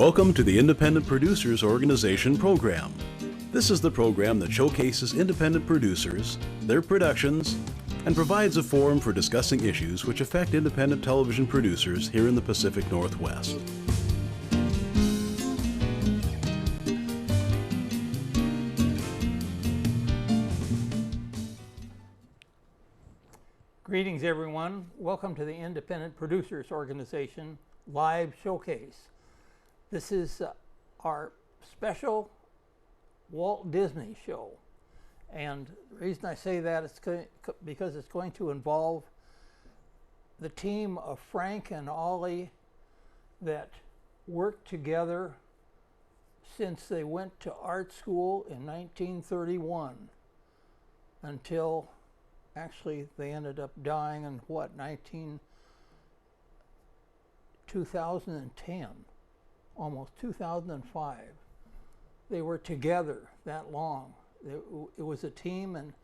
Welcome to the Independent Producers Organization program. This is the program that showcases independent producers, their productions, and provides a forum for discussing issues which affect independent television producers here in the Pacific Northwest. Greetings, everyone. Welcome to the Independent Producers Organization live showcase. This is our special Walt Disney show. And the reason I say that is because it's going to involve the team of Frank and Ollie that worked together since they went to art school in 1931 until actually they ended up dying in 2010, almost 2005. They were together that long. It was a team, and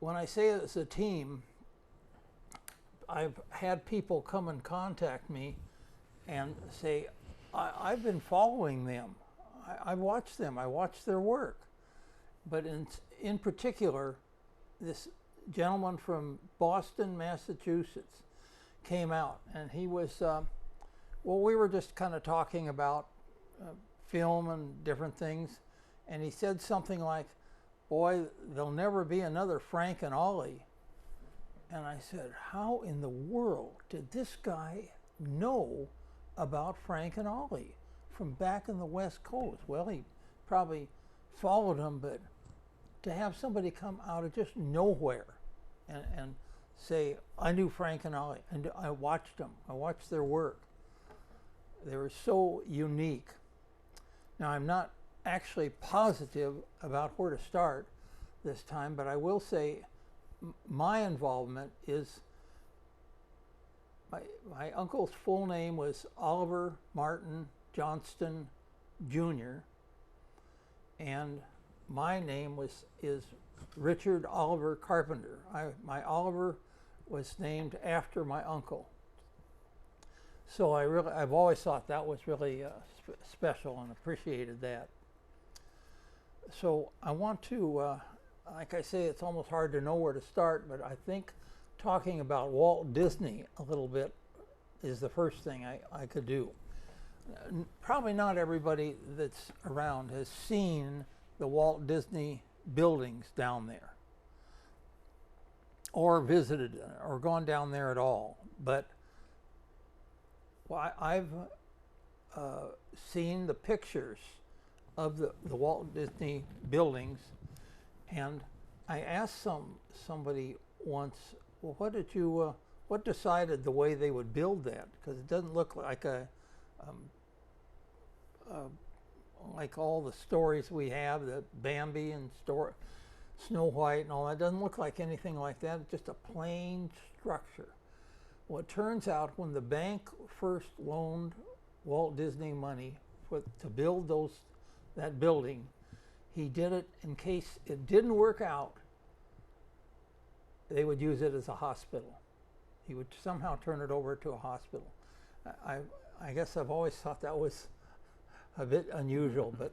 when I say it's a team, I've had people come and contact me and say, I've been following them. I've watched them. I watched their work. But in particular, this gentleman from Boston, Massachusetts came out, and he was, well, we were just kind of talking about film and different things, and he said something like, boy, there'll never be another Frank and Ollie. And I said, how in the world did this guy know about Frank and Ollie from back in the West Coast? Well, he probably followed them, but to have somebody come out of just nowhere and say, I knew Frank and Ollie, and I watched them. I watched their work. They were so unique. Now, I'm not actually positive about where to start this time, but I will say my involvement is, my uncle's full name was Oliver Martin Johnston Jr., and my name is Richard Oliver Carpenter. My Oliver was named after my uncle. So I've always thought that was really special and appreciated that. So I want to, like I say, it's almost hard to know where to start, but I think talking about Walt Disney a little bit is the first thing I could do. Probably not everybody that's around has seen the Walt Disney buildings down there, or visited or gone down there at all. But well, I've seen the pictures of the Walt Disney buildings, and I asked somebody once, well, what decided the way they would build that? Because it doesn't look like like all the stories we have, the Bambi and Snow White and all that. It doesn't look like anything like that. It's just a plain structure. Well, it turns out when the bank first loaned Walt Disney money to build that building, he did it in case it didn't work out, they would use it as a hospital. He would somehow turn it over to a hospital. I guess I've always thought that was a bit unusual, but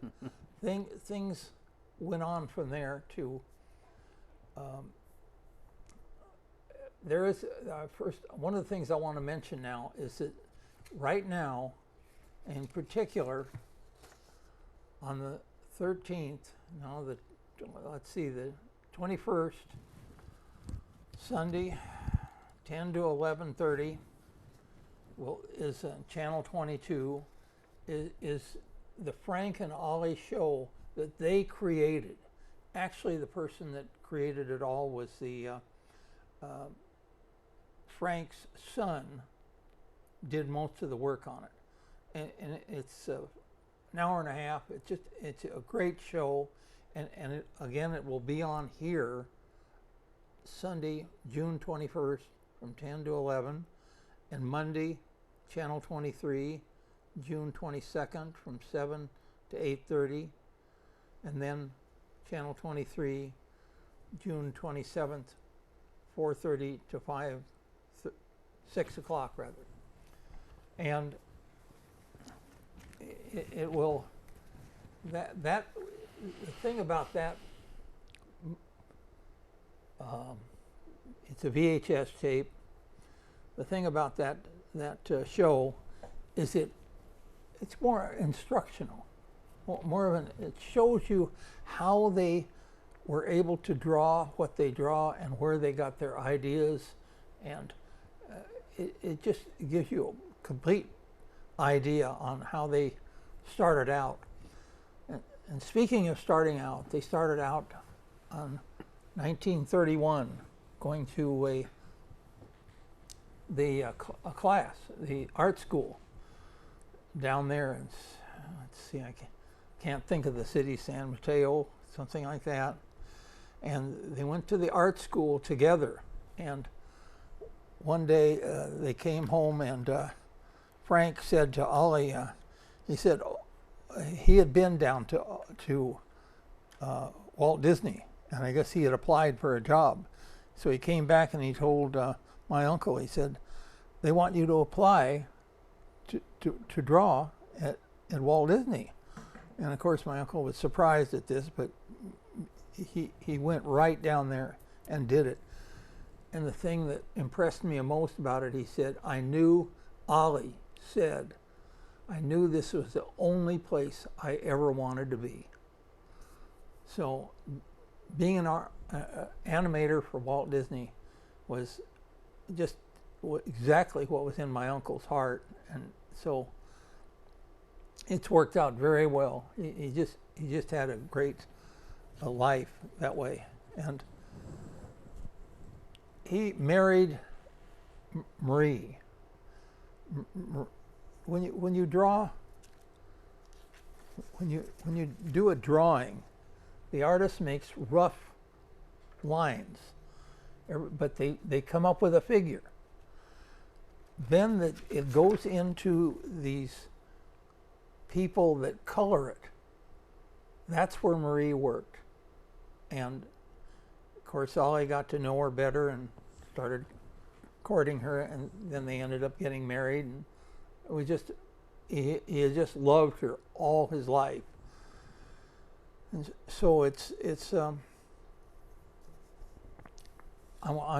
things went on from there to, there is, first, one of the things I want to mention now is that right now, in particular, on the 13th, let's see, the 21st, Sunday, 10 to 11:30, is Channel 22, is the Frank and Ollie show that they created. Actually, the person that created it all was the Frank's son did most of the work on it, and it's an hour and a half. It's a great show, and again, it will be on here Sunday, June 21st from 10 to 11, and Monday, Channel 23, June 22nd from 7 to 8:30, and then Channel 23, June 27th, 4:30 to 6 o'clock rather. And it will, the thing about that, it's a VHS tape. The thing about that show is it's more instructional, more of it shows you how they were able to draw what they draw and where they got their ideas, and it just gives you a complete idea on how they started out. And speaking of starting out, they started out on 1931, going to a class, the art school down there. And let's see, I can't think of the city, San Mateo, something like that. And they went to the art school together. And one day they came home, and Frank said to Ollie, he said he had been down to Walt Disney, and I guess he had applied for a job. So he came back and he told my uncle, he said, they want you to apply to draw at Walt Disney. And of course my uncle was surprised at this, but he went right down there and did it. And the thing that impressed me most about it, he said, Ollie said, I knew this was the only place I ever wanted to be. So being an animator for Walt Disney was just exactly what was in my uncle's heart, and so it's worked out very well. He just had a great life that way, and he married Marie. When you draw, when you do a drawing, the artist makes rough lines, but they come up with a figure. Then it goes into these people that color it. That's where Marie worked. And of course, Ollie got to know her better and started courting her, and then they ended up getting married. And it was just, he had just loved her all his life. And so I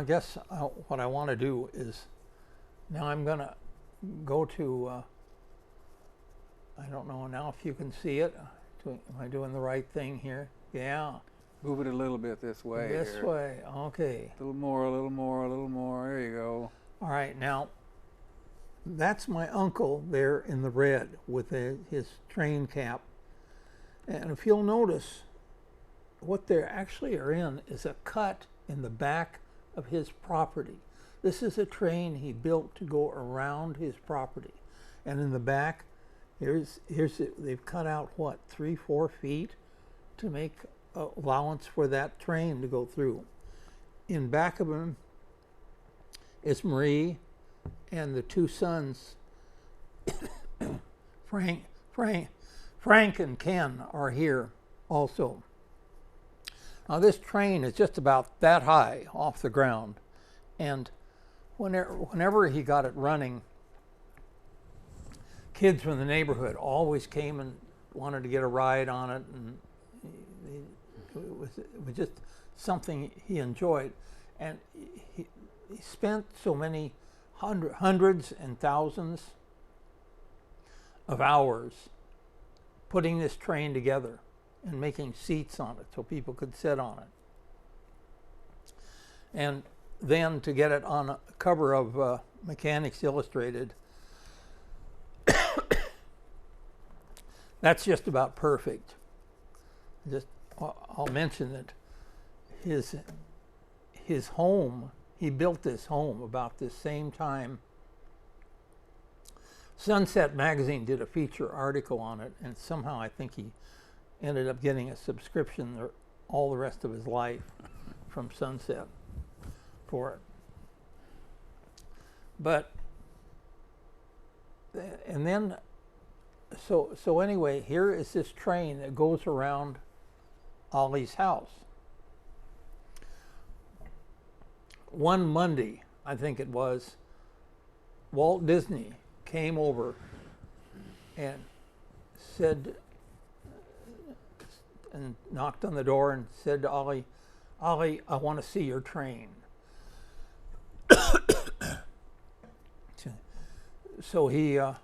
guess what I want to do is, now I'm going to go to, I don't know now if you can see it. Am I doing the right thing here? Yeah. Move it a little bit this way. This here. way, okay. A little more, a little more, a little more. There you go. All right, now that's my uncle there in the red with his train cap. And if you'll notice, what they actually are in is a cut in the back of his property. This is a train he built to go around his property. And in the back, they've cut out, what, 3-4 feet to make allowance for that train to go through. In back of him is Marie and the two sons. Frank and Ken are here also. Now this train is just about that high off the ground, and whenever he got it running, kids from the neighborhood always came and wanted to get a ride on it, and it was just something he enjoyed. And he spent so many hundreds and thousands of hours putting this train together and making seats on it so people could sit on it. And then to get it on a cover of Mechanics Illustrated, that's just about perfect. I'll mention that his home, he built this home about this same time. Sunset Magazine did a feature article on it, and somehow I think he ended up getting a subscription all the rest of his life from Sunset for it. But, and then, so anyway, here is this train that goes around Ollie's house. One Monday, I think it was, Walt Disney came over and said, and knocked on the door and said to Ollie, "Ollie, I want to see your train." So he, I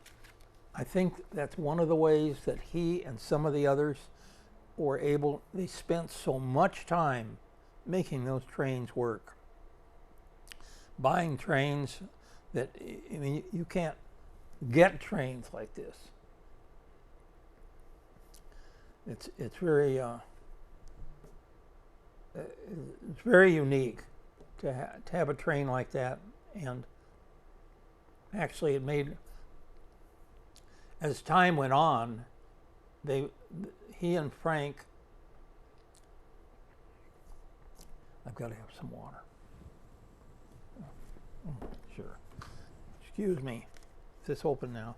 think that's one of the ways that he and some of the others were able, they spent so much time making those trains work. Buying trains that, I mean, you can't get trains like this. It's very unique to have a train like that, and actually it made, as time went on, he and Frank, I've got to have some water. Sure. Excuse me. Is this open now?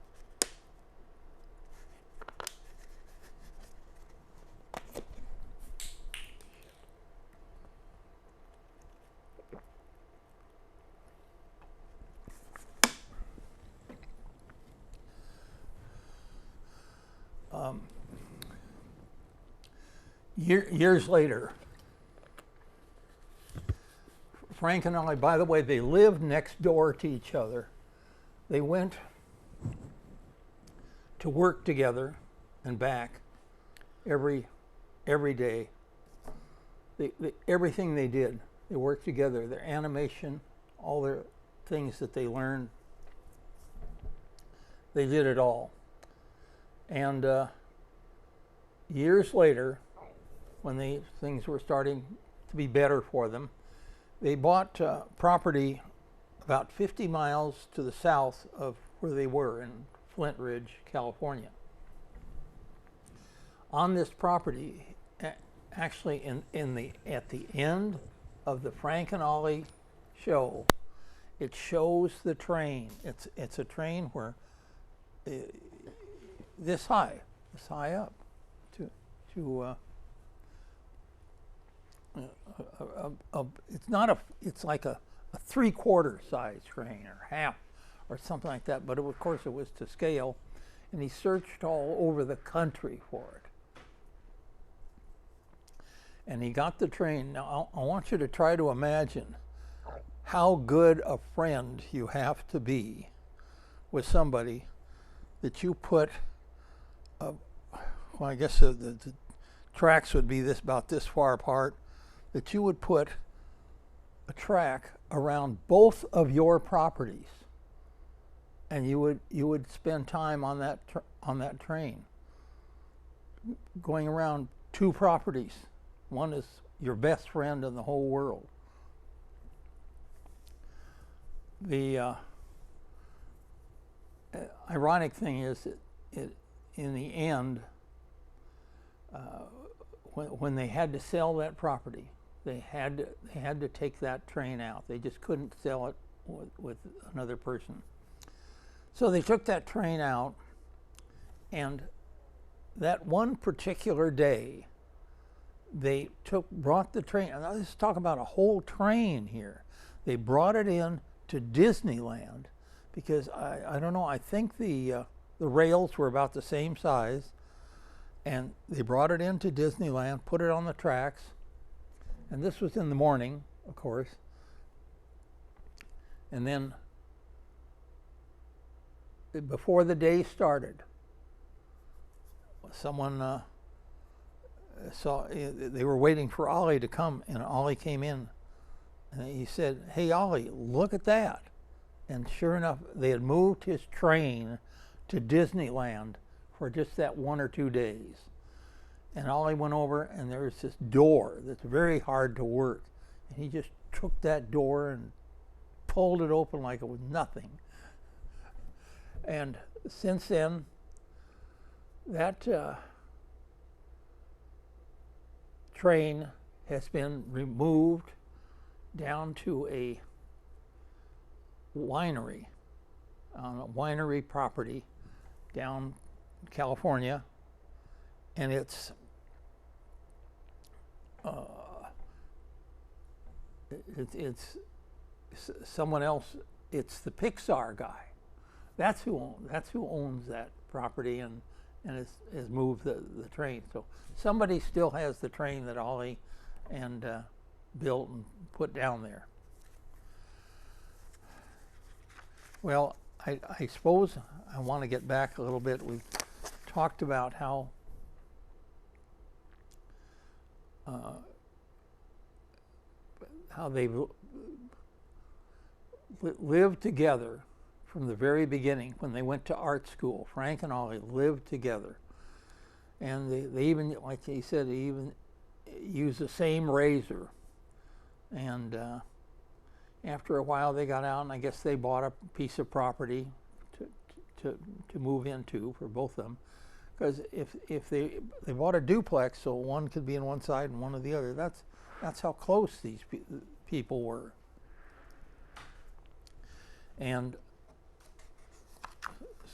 Years later, Frank and I, by the way, they lived next door to each other. They went to work together and back every day. Everything they did, they worked together. Their animation, all their things that they learned, they did it all. And years later, when things were starting to be better for them, they bought property about 50 miles to the south of where they were in Flint Ridge, California. On this property, actually at the end of the Frank and Ollie show, it shows the train. It's a train where this high up it's like a 3/4 size train or half or something like that, but of course it was to scale, and he searched all over the country for it. And he got the train. Now I want you to try to imagine how good a friend you have to be with somebody that you put, well, I guess the tracks would be about this far apart, that you would put a track around both of your properties, and you would spend time on that train, going around two properties. One is your best friend in the whole world. The ironic thing is that in the end, when they had to sell that property, they had to take that train out. They just couldn't sell it with another person. So they took that train out, and that one particular day, they brought the train. And let's talk about a whole train here. They brought it in to Disneyland because I don't know. I think the rails were about the same size, and they brought it into Disneyland, put it on the tracks. And this was in the morning, of course. And then, before the day started, someone saw, they were waiting for Ollie to come, and Ollie came in. And he said, "Hey, Ollie, look at that." And sure enough, they had moved his train to Disneyland for just that 1 or 2 days. And Ollie went over, and there was this door that's very hard to work. And he just took that door and pulled it open like it was nothing. And since then, that train has been removed down to a winery, on a winery property down in California, and it's someone else. It's the Pixar guy. That's who owns that property, and and has moved the train. So somebody still has the train that Ollie and built and put down there. Well, I suppose I want to get back a little bit. We've talked about how they lived together from the very beginning when they went to art school. Frank and Ollie lived together. And they even, like he said, they even used the same razor. And after a while they got out, and I guess they bought a piece of property to move into for both of them. Because if they bought a duplex, so one could be on one side and one on the other, that's how close these people were. And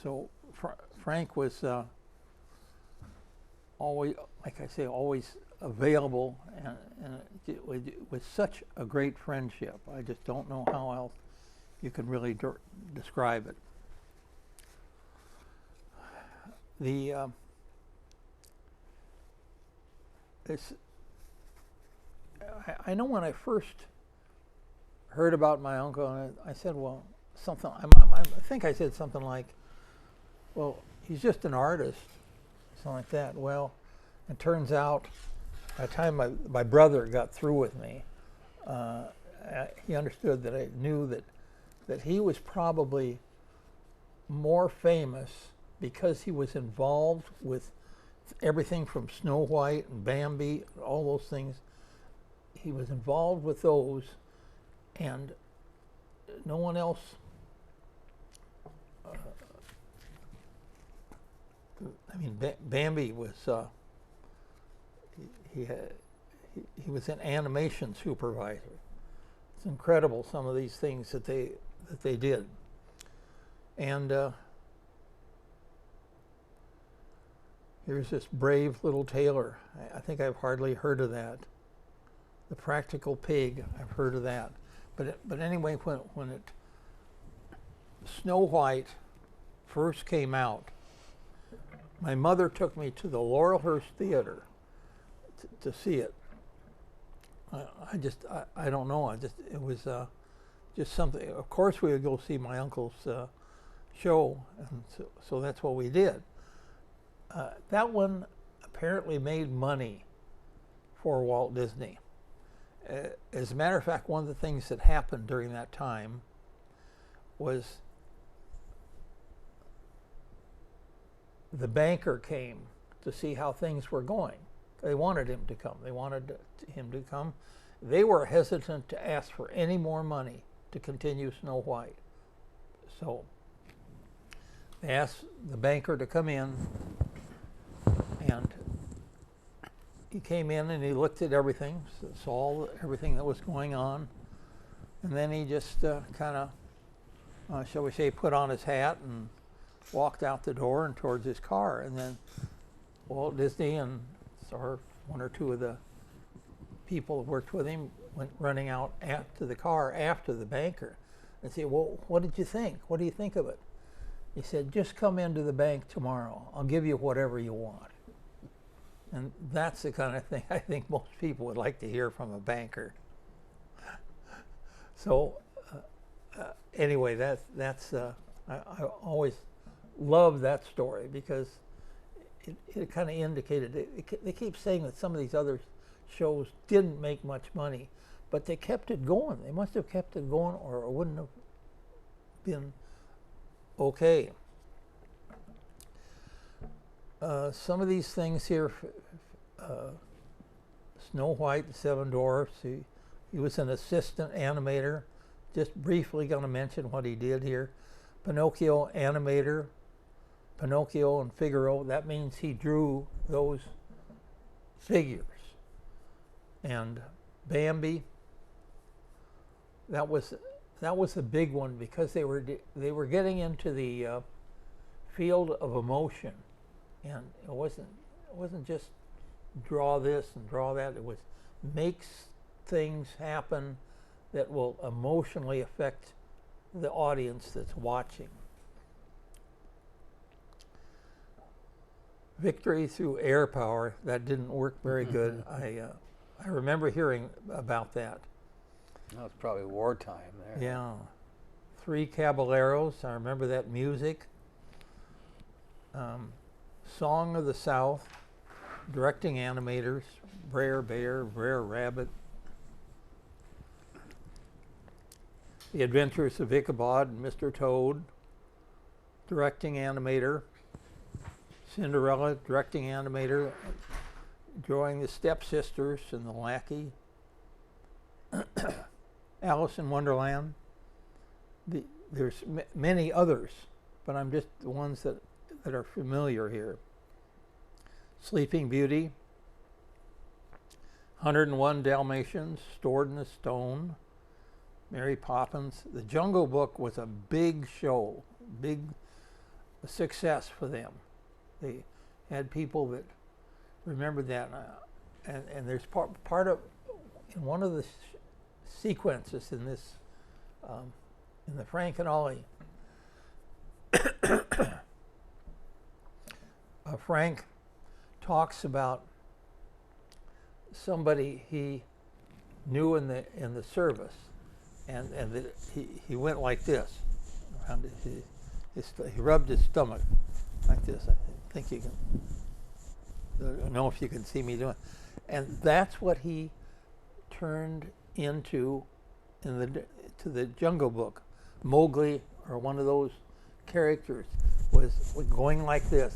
so Frank was always, like I say, always available, and it was such a great friendship. I just don't know how else you can really describe it. I know when I first heard about my uncle, and I said, well, something, I think I said something like, well, he's just an artist, something like that. Well, it turns out by the time my brother got through with me, he understood that I knew that he was probably more famous because he was involved with everything from Snow White and Bambi, all those things. He was involved with those, and no one else Bambi was he was an animation supervisor. It's incredible, some of these things that they did. And here's this Brave Little Tailor. I think I've hardly heard of that. The Practical Pig, I've heard of that. But anyway, when Snow White first came out, my mother took me to the Laurelhurst Theater to see it. I don't know. It was just something. Of course, we would go see my uncle's show, and so that's what we did. That one apparently made money for Walt Disney. As a matter of fact, one of the things that happened during that time was the banker came to see how things were going. They wanted him to come. They were hesitant to ask for any more money to continue Snow White. So they asked the banker to come in, and he came in and he looked at everything, saw everything that was going on, and then he just kind of, shall we say, put on his hat and walked out the door and towards his car. And then Walt Disney and one or two of the people who worked with him went running out to the car after the banker and said, well, what did you think? What do you think of it? He said, just come into the bank tomorrow. I'll give you whatever you want. And that's the kind of thing I think most people would like to hear from a banker. So anyway, that's I always love that story because it kind of indicated, they keep saying that some of these other shows didn't make much money, but they kept it going. They must have kept it going, or it wouldn't have been okay. Some of these things here, Snow White and Seven Dwarfs, he was an assistant animator. Just briefly going to mention what he did here. Pinocchio animator, Pinocchio and Figaro, that means he drew those figures. And Bambi, that was a big one because they were getting into the field of emotion, and it wasn't just draw this and draw that. It was makes things happen that will emotionally affect the audience that's watching. victory through air power. That didn't work very good. I remember hearing about that. That was probably wartime there. Yeah. Three Caballeros. I remember that music. Song of the South. Directing animators. Brer Bear, Brer Rabbit. The Adventures of Ichabod and Mr. Toad. Directing animator. Cinderella, directing animator. Drawing the Stepsisters and the Lackey. Alice in Wonderland. There's many others, but I'm just the ones that are familiar here. Sleeping Beauty. 101 Dalmatians, Stored in the Stone. Mary Poppins. The Jungle Book was a big show, big success for them. They had people that remembered that, and there's part of in one of the sequences in this in the Frank and Ollie. Frank talks about somebody he knew in the service, and he went like this around he rubbed his stomach like this. I think you can. I don't know if you can see me doing, and that's what he turned into to the Jungle Book. Mowgli, or one of those characters, was going like this.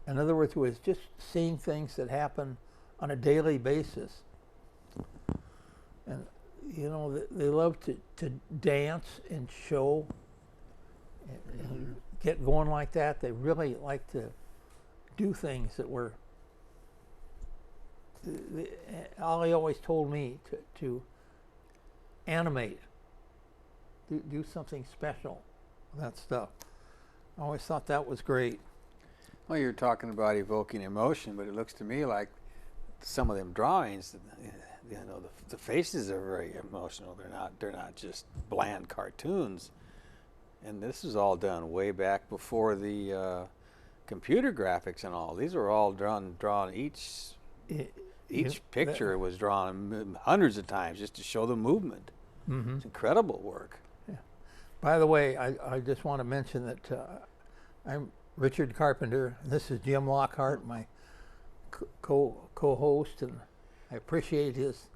In other words, was just seeing things that happen on a daily basis. And you know, they love to dance and show and get going like that. They really like to do things that were. Ollie always told me to animate, do something special with that stuff. I always thought that was great. Well, you're talking about evoking emotion, but it looks to me like some of them drawings, you know, the faces are very emotional. They're not just bland cartoons. And this is all done way back before the computer graphics and all. These were all drawn each picture was drawn hundreds of times just to show the movement. Mm-hmm. It's incredible work. Yeah. By the way, I just want to mention that I'm Richard Carpenter, and this is Jim Lockhart, my co-host, and I appreciate his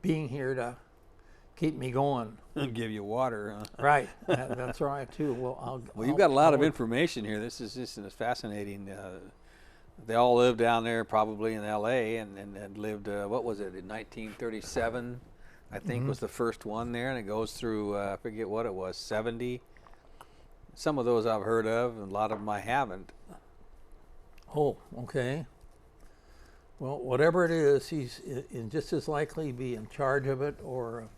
being here to keep me going. And give you water. Huh? Right, that's right too. Well, you've got a lot of information here. This is just fascinating. They all lived down there, probably in L.A., and lived. What was it? In 1937, I think was the first one there, and it goes through. I forget what it was. 70. Some of those I've heard of, and a lot of them I haven't. Oh, okay. Well, whatever it is, he's just as likely be in charge of it, or.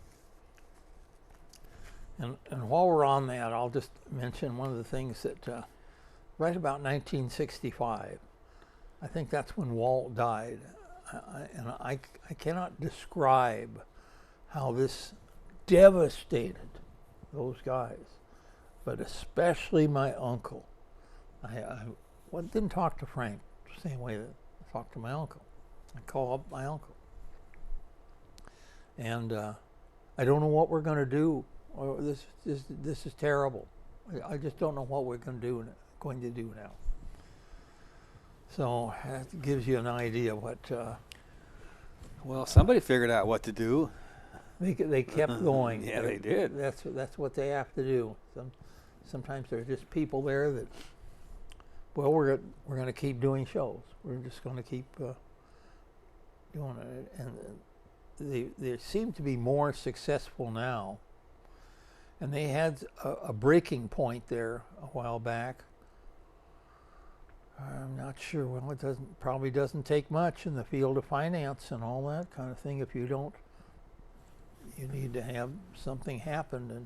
And while we're on that, I'll just mention one of the things that right about 1965, I think that's when Walt died, and I cannot describe how this devastated those guys, but especially my uncle. I didn't talk to Frank the same way that I talked to my uncle. I call up my uncle, and I don't know what we're going to do. Or this is terrible. I just don't know what we're going to do now. So that gives you an idea what. Well, somebody figured out what to do. They kept going. Yeah, they did. That's what they have to do. Sometimes there are just people there that. Well, we're going to keep doing shows. We're just going to keep doing it, and they seem to be more successful now. And they had a breaking point there a while back. I'm not sure. Well, it probably doesn't take much in the field of finance and all that kind of thing. If you need to have something happen,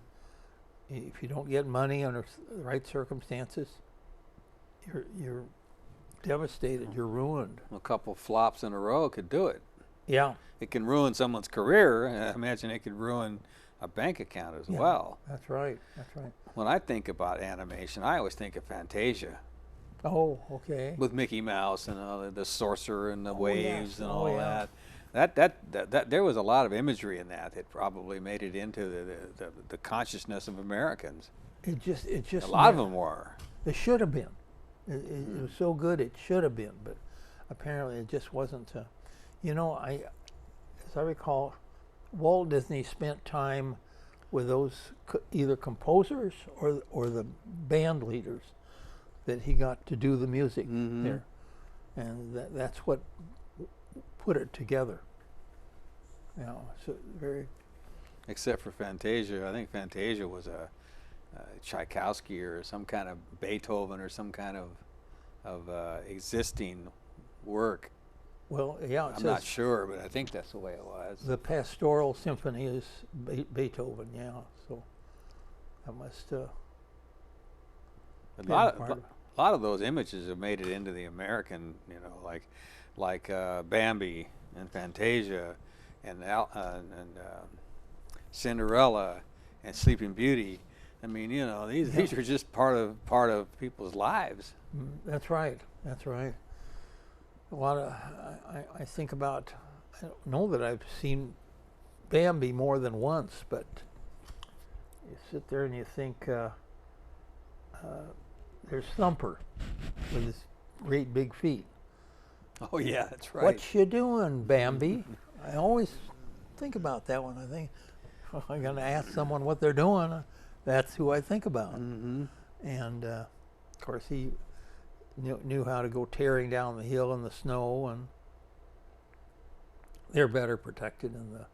and if you don't get money under the right circumstances, you're devastated. You're ruined. A couple flops in a row could do it. Yeah, it can ruin someone's career. I imagine it could ruin a bank account as well. That's right. That's right. When I think about animation, I always think of Fantasia. Oh, okay. with Mickey Mouse and the sorcerer and the Oh, waves yes. and Oh, all yeah. that. There was a lot of imagery in that probably made it into the consciousness of Americans. It just A lot of them were. It should have been. It was so good. It should have been, but apparently it just wasn't. You know, as I recall, Walt Disney spent time with those either composers or the band leaders that he got to do the music there, and that's what put it together. You know, so very. Except for Fantasia. I think Fantasia was a Tchaikovsky or some kind of Beethoven or some kind of existing work. Well, yeah, I'm not sure, but I think that's the way it was. The Pastoral Symphony is Beethoven, yeah. So that must. A lot of those images have made it into the American, you know, like Bambi and Fantasia and Cinderella and Sleeping Beauty. I mean, you know, these are just part of people's lives. That's right. That's right. A lot of I think about. I don't know that I've seen Bambi more than once, but you sit there and you think. There's Thumper with his great big feet. Oh yeah, that's right. What you doing, Bambi? I always think about that one. I think if I'm going to ask someone what they're doing, that's who I think about. And of course, he knew how to go tearing down the hill in the snow, and they're better protected in the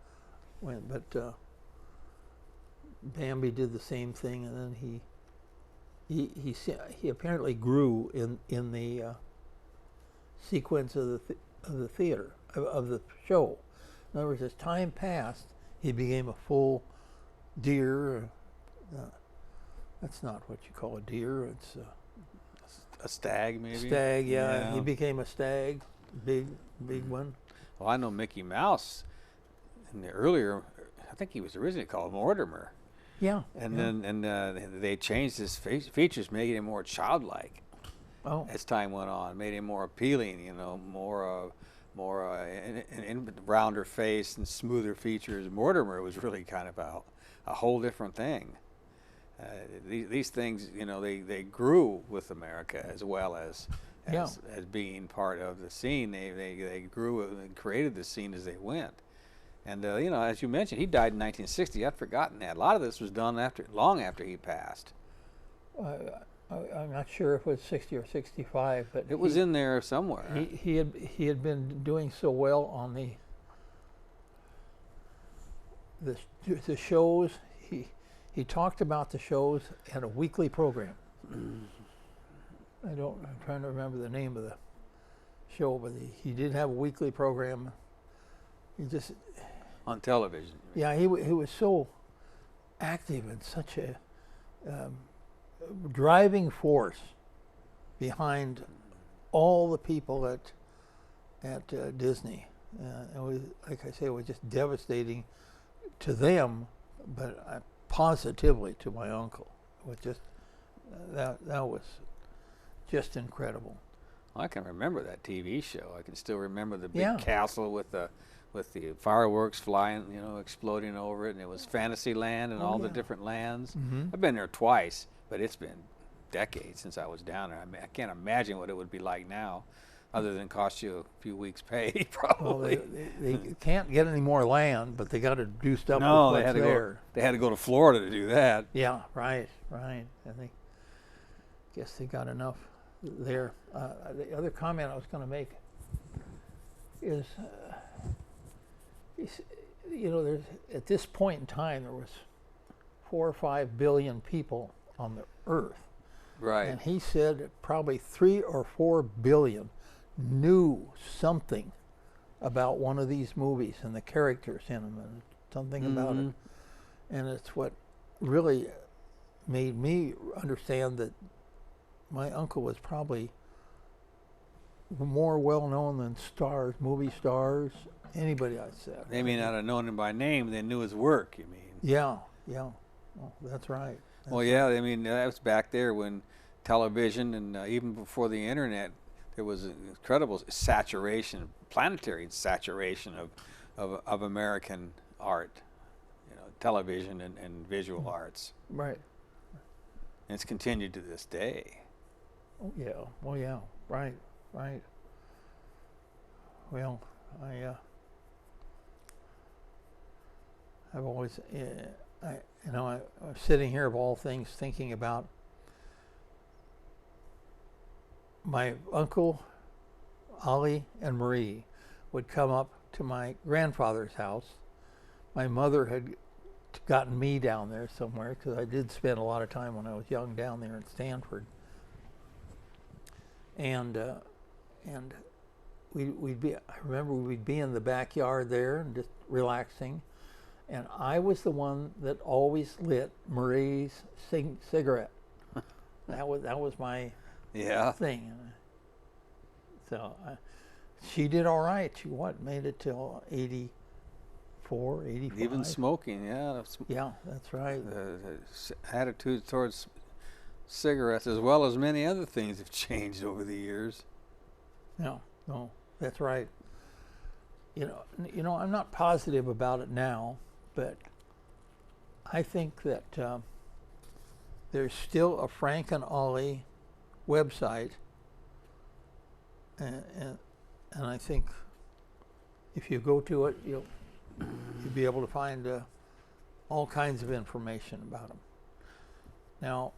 wind. But Bambi did the same thing, and then he apparently grew in the sequence of the theater of the show. In other words, as time passed, he became a full deer. That's not what you call a deer. It's a stag, maybe. Stag, yeah. He became a stag, big one. Well, I know Mickey Mouse. In the earlier, I think he was originally called Mortimer. Yeah. And then they changed his features, making him more childlike. Oh. As time went on, made him more appealing. You know, more rounder face and smoother features. Mortimer was really kind of a whole different thing. These things, you know, they grew with America as well as being part of the scene. They grew and created the scene as they went. And you know, as you mentioned, he died in 1960. I'd forgotten that. A lot of this was done long after he passed. I'm not sure if it was 60 or 65, but it was in there somewhere. He had been doing so well on the shows. He talked about the shows at a weekly program. I'm trying to remember the name of the show, but he did have a weekly program. He just on television. Yeah, he was so active and such a driving force behind all the people at Disney. It was, like I say, it was just devastating to them, but positively to my uncle. It was just that was just incredible. Well, I can remember that TV show. I can still remember the big castle with the fireworks flying, you know, exploding over it, and it was Fantasyland and all the different lands. I've been there twice, but it's been decades since I was down there. I mean, I can't imagine what it would be like now, other than cost you a few weeks' pay, probably. Well, they can't get any more land, but they got to do stuff no, with they had to there. They had to go to Florida to do that. Yeah, right. I guess they got enough there. The other comment I was going to make is, you know, there's at this point in time there was 4 or 5 billion people on the Earth, right? And he said probably 3 or 4 billion knew something about one of these movies and the characters in them and something about it. And it's what really made me understand that my uncle was probably more well known than movie stars, anybody I said. They may not have known him by name, they knew his work, you mean? Yeah. Well, that's right. Well, yeah, I mean, that was back there when television, and even before the internet, there was an incredible saturation, planetary saturation of American art, television and visual arts. Right. And it's continued to this day. Oh yeah. Oh yeah. Right. Right. Well, I've always, I was sitting here of all things thinking about my uncle, Ollie, and Marie would come up to my grandfather's house. My mother had gotten me down there somewhere because I did spend a lot of time when I was young down there in Stanford. And I remember we'd be in the backyard there and just relaxing. And I was the one that always lit Marie's cigarette. That was my thing. So she did all right. She made it till 84, 85. Even smoking, yeah. Yeah, that's right. The attitude towards cigarettes, as well as many other things, have changed over the years. No, that's right. I'm not positive about it now, but I think that there's still a Frank and Ollie website, and I think if you go to it, you'll be able to find all kinds of information about them. Now,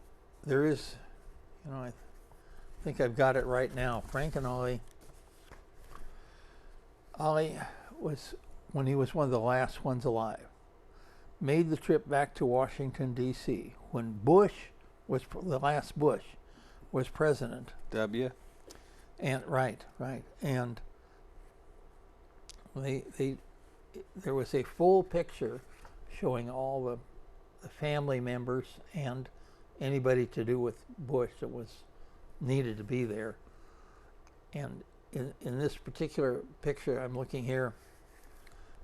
there is, I think I've got it right now. Frank and Ollie was, when he was one of the last ones alive, made the trip back to Washington, D.C. when the last Bush was president. W. And right. And there was a full picture showing all the family members and anybody to do with Bush that was needed to be there. And in this particular picture I'm looking here,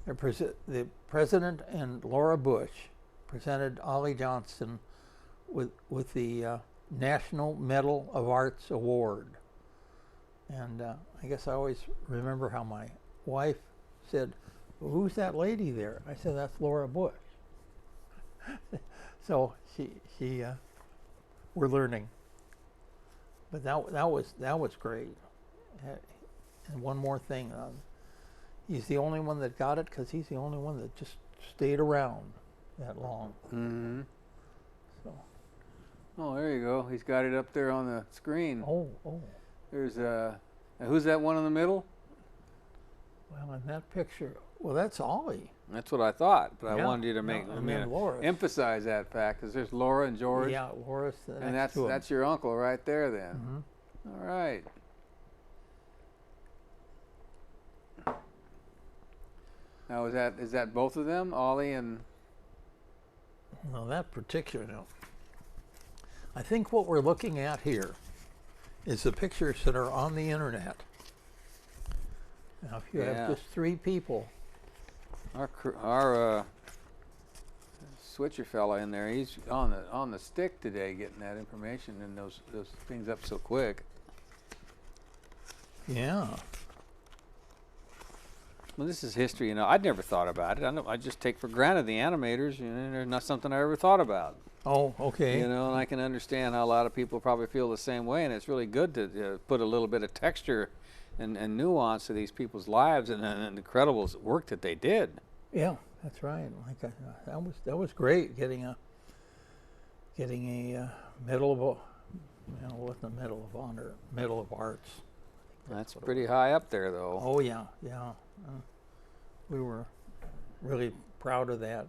the president and Laura Bush presented Ollie Johnston with the National Medal of Arts Award. And I guess I always remember how my wife said, well, "Who's that lady there?" I said, "That's Laura Bush." So she we're learning. But that was great. And one more thing, he's the only one that got it because he's the only one that just stayed around that long. Mm-hmm. So. Oh, there you go. He's got it up there on the screen. Oh. There's who's that one in the middle? Well, in that picture, that's Ollie. That's what I thought, but Yeah. I wanted you to Laura. emphasize that fact, because there's Laura and George. Yeah, Laura's and next to him. that's your uncle right there then. Mhm. All right. Now is that both of them, Ollie and? No, that particular. No. I think what we're looking at here is the pictures that are on the internet. Now, if you have just three people. Our switcher fella in there, he's on the stick today, getting that information and those things up so quick. Yeah. Well, this is history, I'd never thought about it. I just take for granted the animators, they're not something I ever thought about. Oh, okay. And I can understand how a lot of people probably feel the same way, and it's really good to put a little bit of texture and nuance to these people's lives and incredible work that they did. Yeah, that's right. That was great getting a medal of it wasn't a Medal of Honor, Medal of Arts. That's pretty high up there, though. Oh yeah. We were really proud of that.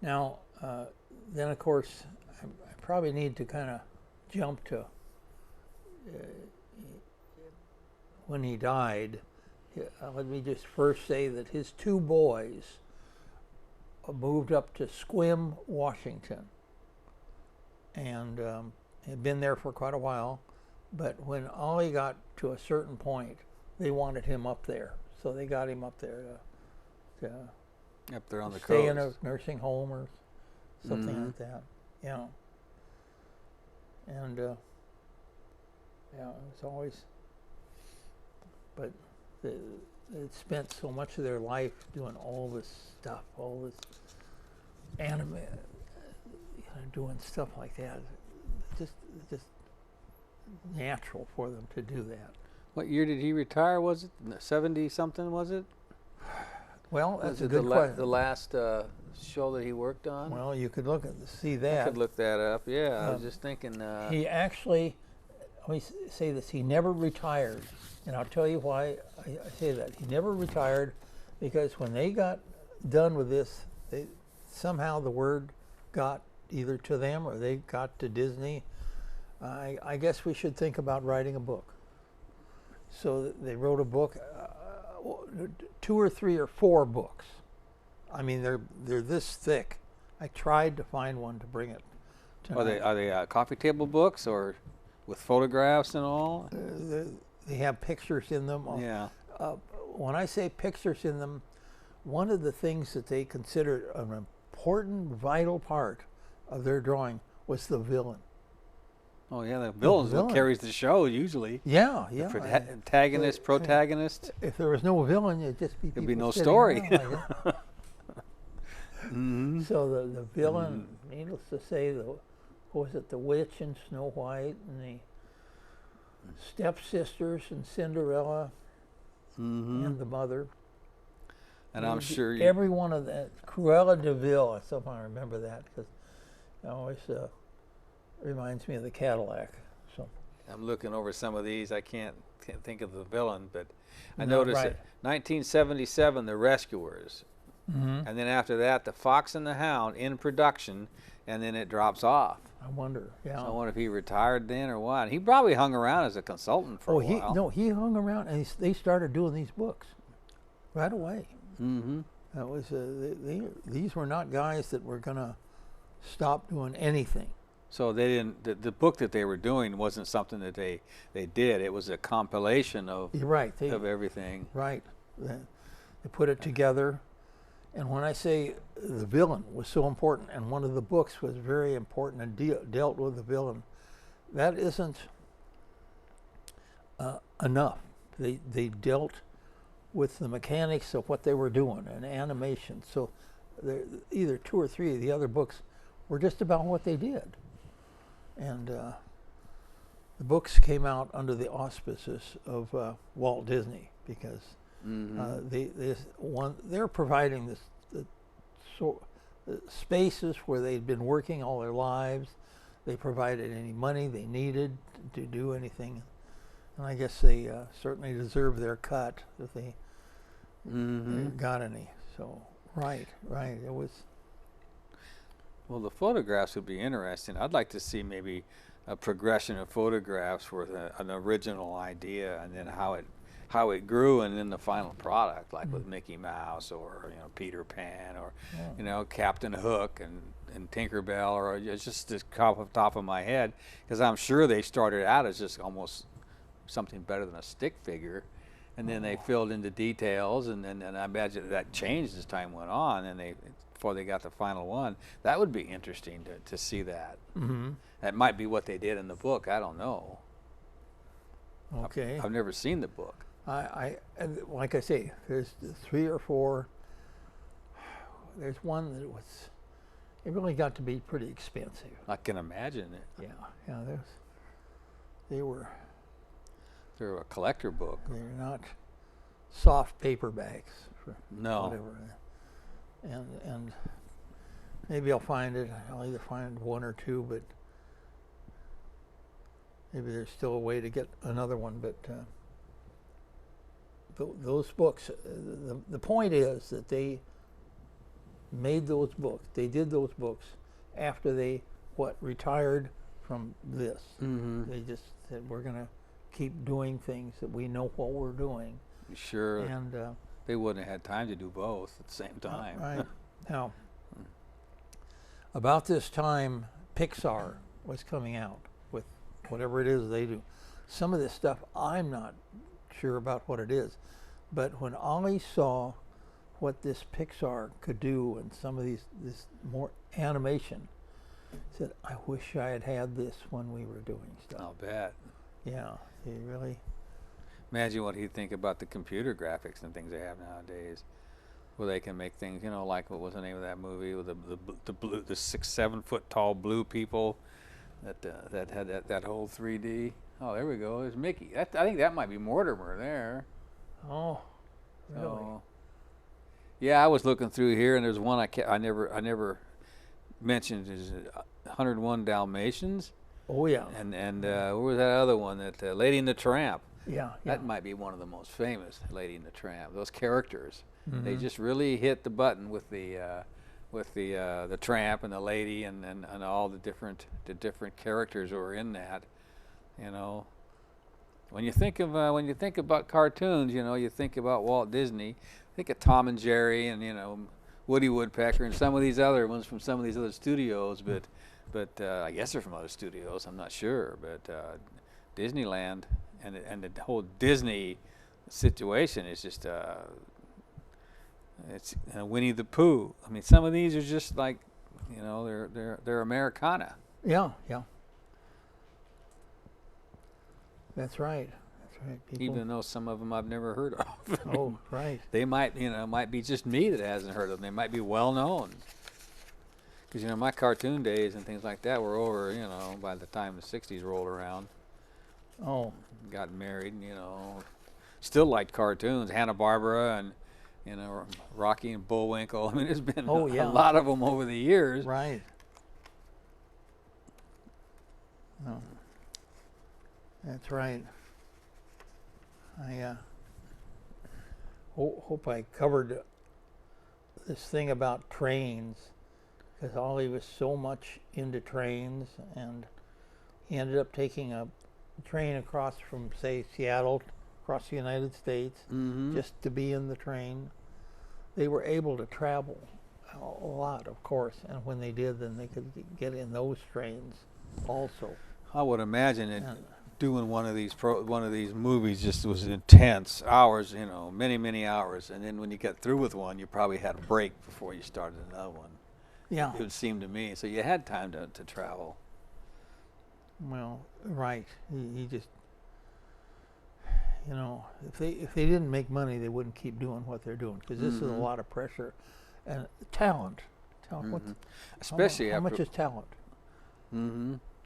Now, then of course, I probably need to kind of jump to when he died. Let me just first say that his two boys moved up to Sequim, Washington, and had been there for quite a while. But when Ollie got to a certain point, they wanted him up there, so they got him up there to up there on the stay coast. in a nursing home or something like that. Yeah. and yeah, it's always. But they spent so much of their life doing all this stuff, all this anime, doing stuff like that. Just natural for them to do that. What year did he retire? Was it 70 something? Was it? Well, that's Was a it good question. the last show that he worked on? Well, you could see I that. could look that up. Yeah, I was just thinking. He actually, let me say this, he never retired. And I'll tell you why I say that. He never retired because when they got done with this, somehow the word got either to them or they got to Disney. I guess we should think about writing a book. So they wrote a book, 2 or 3 or 4 books. I mean, they're this thick. I tried to find one to bring it tonight. Are they coffee table books or with photographs and all? They have pictures in them. Yeah. When I say pictures in them, one of the things that they considered an important, vital part of their drawing was the villain. Oh yeah, the villain's what carries the show usually. Yeah. The antagonist, protagonist. If there was no villain, it'd just be There'd be people no sitting story. around like that. So the villain, needless to say, what was it, the witch and Snow White and the stepsisters and Cinderella and the mother. And I'm sure every one of that, Cruella de Vil, I somehow remember that because it always reminds me of the Cadillac. So I'm looking over some of these. I can't think of the villain, but I No, noticed right. it. 1977, The Rescuers. And then after that, The Fox and the Hound in production, and then it drops off. I wonder, yeah. So I wonder if he retired then or what. He probably hung around as a consultant for a while. he hung around and they started doing these books right away. That was these were not guys that were going to stop doing anything. So they didn't. The book that they were doing wasn't something that they did. It was a compilation of You're right. of everything. Right. They put it together. And when I say the villain was so important, and one of the books was very important and dealt with the villain, that isn't enough. They dealt with the mechanics of what they were doing and animation. So either 2 or 3 of the other books were just about what they did. And the books came out under the auspices of Walt Disney because they're providing the spaces where they'd been working all their lives. They provided any money they needed to do anything, and I guess they certainly deserve their cut if they got any. So right, it was. Well, the photographs would be interesting. I'd like to see maybe a progression of photographs with an original idea, and then how it grew, and then the final product, like with Mickey Mouse or Peter Pan or Captain Hook and Tinkerbell, or it's just off the top of my head, because I'm sure they started out as just almost something better than a stick figure, and then they filled in the details, and I imagine that changed as time went on, and before they got the final one. That would be interesting to see that. That might be what they did in the book. I don't know. Okay. I've never seen the book. And like I say, there's 3 or 4. There's one that it really got to be pretty expensive. I can imagine it. Yeah. They're a collector book. They're not soft paperbacks for No. whatever. And maybe I'll find it. I'll either find 1 or 2, but maybe there's still a way to get another one. But those books, the point is that they made those books. They did those books after they retired from this. They just said, we're going to keep doing things that we know what we're doing. Sure. And they wouldn't have had time to do both at the same time. Right. Now, about this time, Pixar was coming out with whatever it is they do. Some of this stuff, I'm not sure about what it is. But when Ollie saw what this Pixar could do and some of this more animation, Said, I wish I had had this when we were doing stuff. I'll bet. Yeah, he really. Imagine what he'd think about the computer graphics and things they have nowadays, where they can make things, like what was the name of that movie with the 6-7 foot tall blue people that had that whole 3D. Oh, there we go. There's Mickey. I think that might be Mortimer there. Oh, really? So, yeah, I was looking through here, and there's one I never mentioned is 101 Dalmatians. Oh yeah. And what was that other one? That Lady and the Tramp. Yeah. That might be one of the most famous, Lady and the Tramp. Those characters, Mm-hmm. they just really hit the button with the tramp and the lady and all the different characters who were in that. When you think about cartoons, you think about Walt Disney. Think of Tom and Jerry and Woody Woodpecker and some of these other ones from some of these other studios, but I guess they're from other studios. I'm not sure, but Disneyland and the whole Disney situation is just it's Winnie the Pooh. I mean, some of these are just like they're Americana. Yeah. That's right. People, Even though some of them I've never heard of. oh, right. They might be just me that hasn't heard of them. They might be well known. Because my cartoon days and things like that were over. By the time the '60s rolled around. Oh. Got married. Still liked cartoons. Hanna-Barbera and Rocky and Bullwinkle. I mean, there's been a lot of them over the years. Right. No. That's right. I hope I covered this thing about trains, because Ollie was so much into trains, and he ended up taking a train across from, say, Seattle, across the United States, just to be in the train. They were able to travel a lot, of course, and when they did, then they could get in those trains also. I would imagine it. Doing one of these movies just was intense hours, many hours, and then when you got through with one, you probably had a break before you started another one. Yeah. It would seem to me. So you had time to travel. Well, right. He just, if they didn't make money, they wouldn't keep doing what they're doing, because this is a lot of pressure and talent. Especially how much is talent?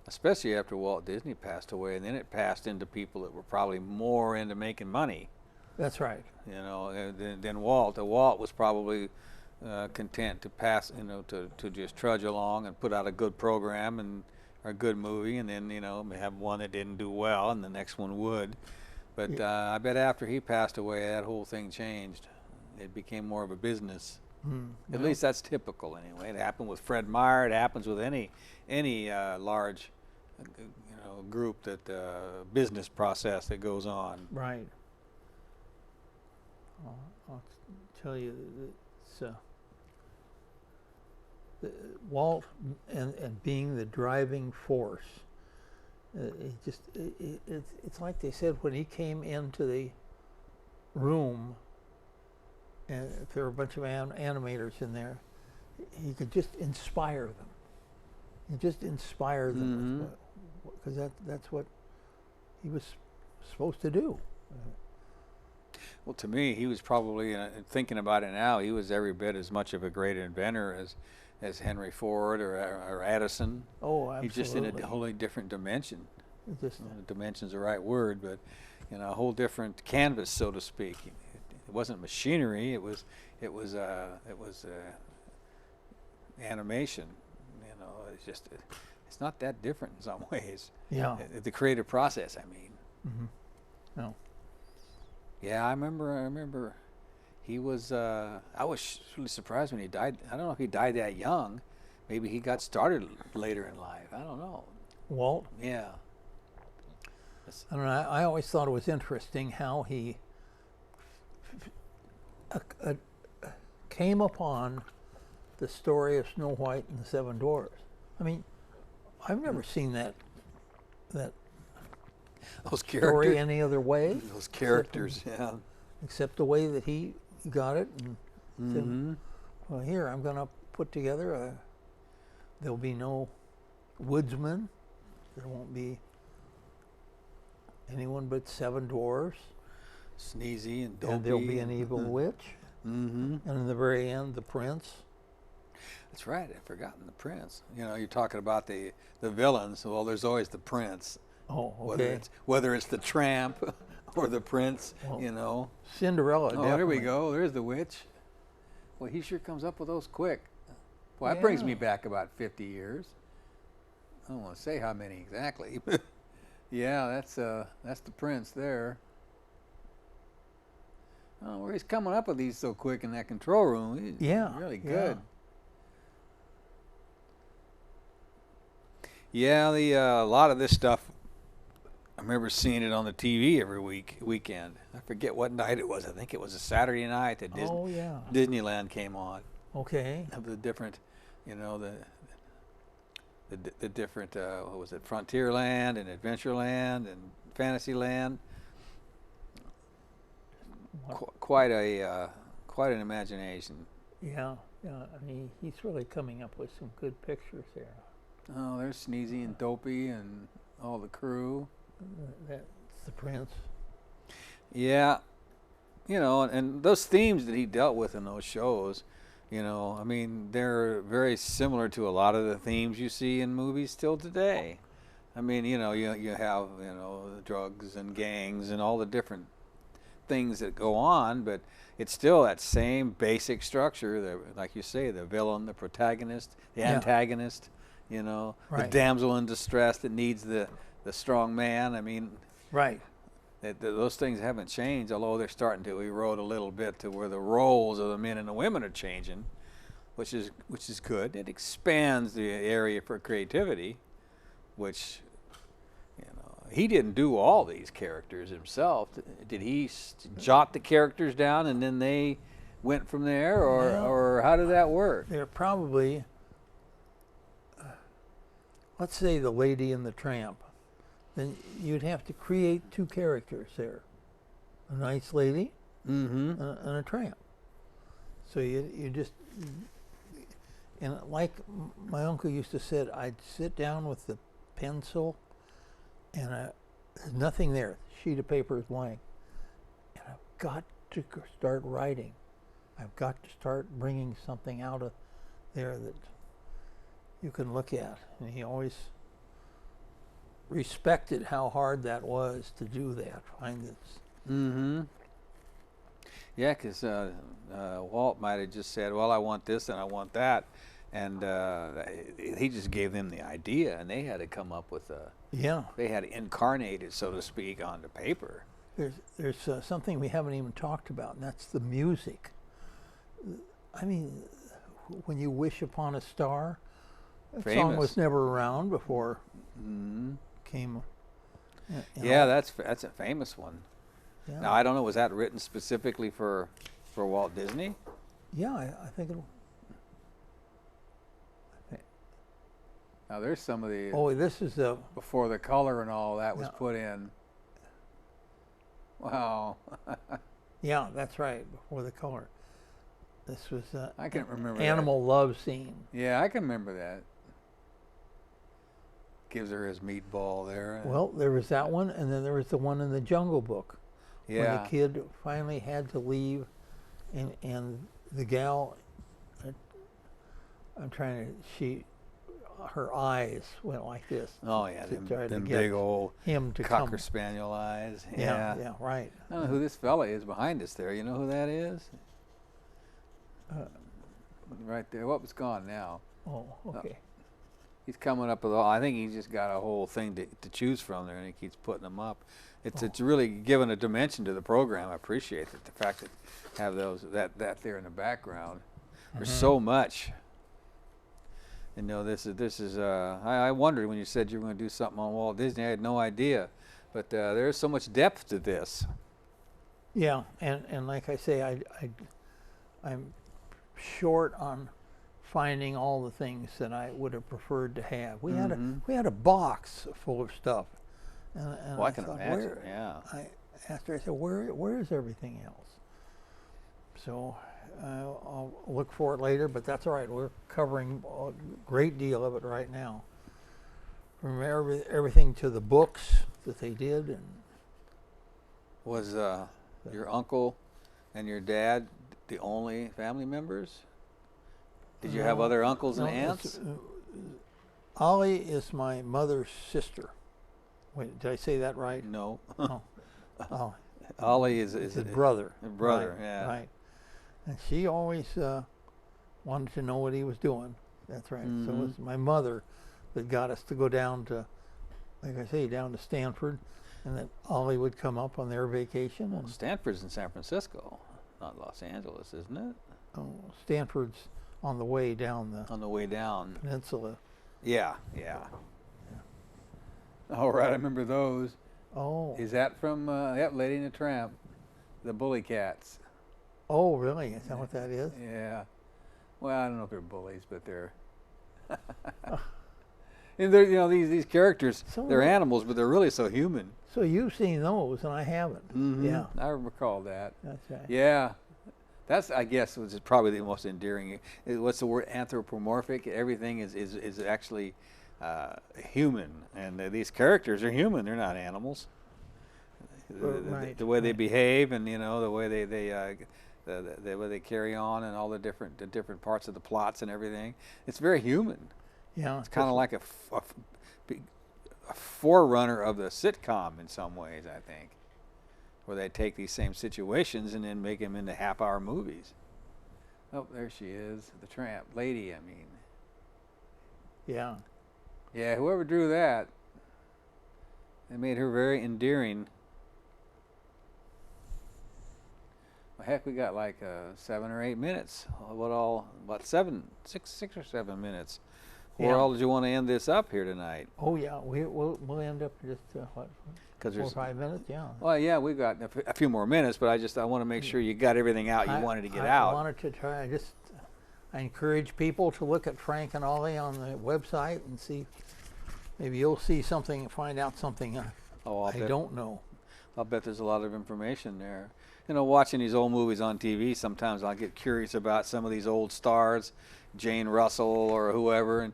Especially after Walt Disney passed away, and then it passed into people that were probably more into making money. That's right. Than Walt. Walt was probably content to pass, to just trudge along and put out a good program and a good movie, and then have one that didn't do well, and the next one would. But I bet after he passed away, that whole thing changed. It became more of a business. At least that's typical, anyway. It happened with Fred Meyer. It happens with any large group that business process that goes on. Right. I'll tell you, it's Walt and being the driving force. It's like they said when he came into the room, and if there were a bunch of animators in there, he could just inspire them. Because that's what he was supposed to do. Well, to me, he was probably, thinking about it now, he was every bit as much of a great inventor as Henry Ford or Edison. Oh, absolutely. He's just in a wholly different dimension. Dimension's the right word, but a whole different canvas, so to speak. It wasn't machinery. It was animation. It's not that different in some ways. Yeah. The creative process, I mean. No. Yeah, I remember. He was. I was really surprised when he died. I don't know if he died that young. Maybe he got started later in life. I don't know. Walt? Yeah. I don't know. I always thought it was interesting how he came upon the story of Snow White and the Seven Dwarfs. I mean, I've never seen that Those story characters. any other way. Those characters, yeah. Except the way that he got it. And said, well, here, I'm going to put together there'll be no woodsman. There won't be anyone but 7 dwarfs. Sneezy and Dopey. And there'll be an evil witch. Mm-hmm. And in the very end, the prince. That's right. I've forgotten the prince. You know, you're talking about the villains. Well, there's always the prince. Oh, okay. Whether it's the tramp or the prince, Well, you know. Cinderella, Oh, definitely. there we go. There's the witch. Well, he sure comes up with those quick. Well, that brings me Yeah. back about 50 years. I don't want to say how many exactly, but yeah, that's the prince there. Oh, where he's coming up with these so quick in that control room. He's really good. Yeah, a lot of this stuff, I remember seeing it on the TV every weekend. I forget what night it was. I think it was a Saturday night that Disneyland came on. Okay. Of the different, you know, the different, what was it, Frontierland and Adventureland and Fantasyland. Quite an imagination. Yeah. I mean, he's really coming up with some good pictures there. Oh, there's Sneezy and Dopey and all the crew. That's the prince. Yeah, you know, and those themes that he dealt with in those shows, you know, I mean, they're very similar to a lot of the themes you see in movies still today. I mean, you know, you have, you know, drugs and gangs and all the different things that go on, but it's still that same basic structure, like you say, the villain, the protagonist, the antagonist, you know, the damsel in distress that needs the strong man. I mean, those things haven't changed, although they're starting to erode a little bit to where the roles of the men and the women are changing, which is good. It expands the area for creativity, which, you know, he didn't do all these characters himself. Did he jot the characters down and then they went from there, or how did that work? They're probably, let's say, the Lady and the Tramp. Then you'd have to create 2 characters there, a nice lady and a tramp. So you just, and like my uncle used to say, I'd sit down with the pencil and there's nothing there. Sheet of paper is blank. And I've got to start writing. I've got to start bringing something out of there that you can look at. And he always respected how hard that was to do that. Find this. Mm-hmm. Yeah, because Walt might have just said, well, I want this and I want that. And he just gave them the idea, and they had to come up with they had to incarnate it, so to speak, onto paper. There's something we haven't even talked about, and that's the music. I mean, when you wish upon a star, that song was never around before. Came. Yeah, that's a famous one. Yeah. Now I don't know, was that written specifically for Walt Disney? Yeah, I think it'll. Now there's some of the. Oh, this is the before the color and all that was put in. Wow. Yeah, that's right. Before the color. This was I can't remember animal love scene. Yeah, I can remember that. Gives her his meatball there. Well, there was that one, and then there was the one in the Jungle Book. Yeah. When the kid finally had to leave, and the gal, her eyes went like this. Oh yeah, them to big old him to Cocker come. Spaniel eyes. Yeah, right. I don't know who this fella is behind us there. You know who that is? Right there. What was gone now? Oh, okay. He's coming up with all. I think he's just got a whole thing to choose from there, and he keeps putting them up. It's really given a dimension to the program. I appreciate it, the fact that have that there in the background. There's so much. You know, this is. I wondered when you said you were going to do something on Walt Disney. I had no idea, but there's so much depth to this. Yeah, and like I say, I'm short on finding all the things that I would have preferred to have. We had a box full of stuff, and well, I can imagine. I asked her, I said, where is everything else? So I'll look for it later, but that's all right. We're covering a great deal of it right now. from everything to the books that they did, and Was your uncle and your dad the only family members? Did you have other uncles and no, aunts? Ollie is my mother's sister. Wait, did I say that right? No. Oh, oh, Ollie is his a brother. brother, Right, yeah. right. And she always wanted to know what he was doing. That's right. So it was my mother that got us to go down to, like I say, down to Stanford, and that Ollie would come up on their vacation. And Stanford's in San Francisco, not Los Angeles, isn't it? Stanford's on the way down the On the way down. peninsula. Yeah, yeah. All right, I remember those. Oh, Is that from yep, Lady and the Tramp, the Bully Cats? oh, really? Is that what that is? Yeah. Well, I don't know if they're bullies, but they're. And they're, you know, these characters, So they're what- animals, but they're really so human. So you've seen those, and I haven't. Yeah, I recall that. that's right. Yeah, that's, I guess, was probably the most endearing. What's the word? Anthropomorphic. Everything is actually human, and these characters are human. They're not animals. Right, The way they right. behave, and you know, the way the way they carry on, and all the different parts of the plots and everything. It's very human. Yeah, It's kind of like a forerunner of the sitcom in some ways, I think, where they take these same situations and then make them into half-hour movies. Oh, there she is, the tramp lady. I mean, yeah. yeah, whoever drew that, they made her very endearing. Well, heck, we got like 7 or 8 minutes. About 6 or 7 minutes. Where Yeah. all did you want to end this up here tonight? Oh yeah, we'll end up just what, Because 4 or there's 5 minutes? Yeah. Well, yeah, we've got a few more minutes, but I want to make sure you got everything out you wanted to get I out. wanted to try. I encourage people to look at Frank and Ollie on the website and see. Maybe you'll see something, find out something Oh, I don't know. I'll bet there's a lot of information there. You know, watching these old movies on TV, sometimes I'll get curious about some of these old stars, Jane Russell or whoever, and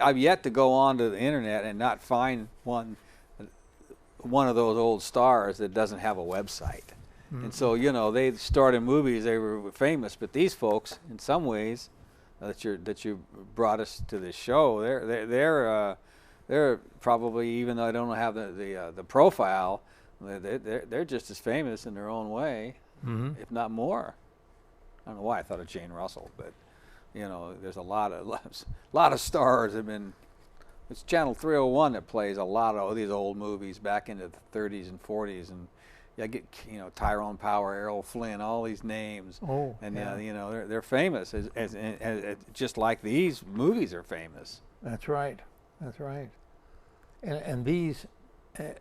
I've yet to go onto the internet and not find one of those old stars that doesn't have a website. And so, you know, they starred in movies, they were famous, but these folks, in some ways, that you brought us to this show, they're probably, even though I don't have the profile, they're just as famous in their own way, if not more. I don't know why I thought of Jane Russell, but you know, there's a lot of stars have been. It's Channel 301 that plays a lot of these old movies back into the 30s and 40s, and I get, you know, Tyrone Power, Errol Flynn, all these names. Oh, and yeah. you know, they're famous as just like these movies are famous. That's right. That's right. And these,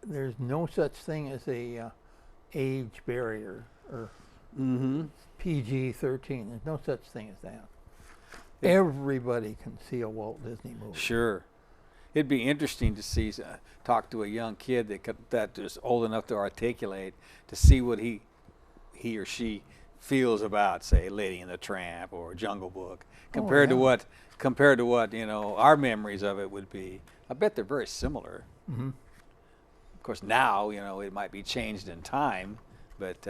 there's no such thing as a age barrier or PG-13. There's no such thing as that. Everybody can see a Walt Disney movie. Sure. It'd be interesting to see, talk to a young kid that is old enough to articulate, to see what he or she feels about, say, Lady and the Tramp or Jungle Book, compared to what you know our memories of it would be. I bet they're very similar. Of course, now you know it might be changed in time, but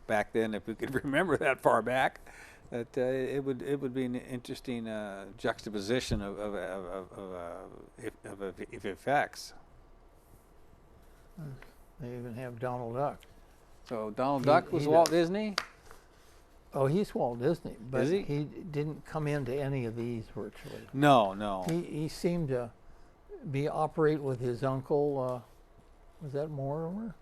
back then, if we could remember that far back, that it would be an interesting juxtaposition of effects. They even have Donald Duck. So Donald Duck was Walt Disney. Oh, he's Walt Disney, but Is he? he didn't come into any of these virtually. No. He seemed to operate with his uncle. Was that Mortimer?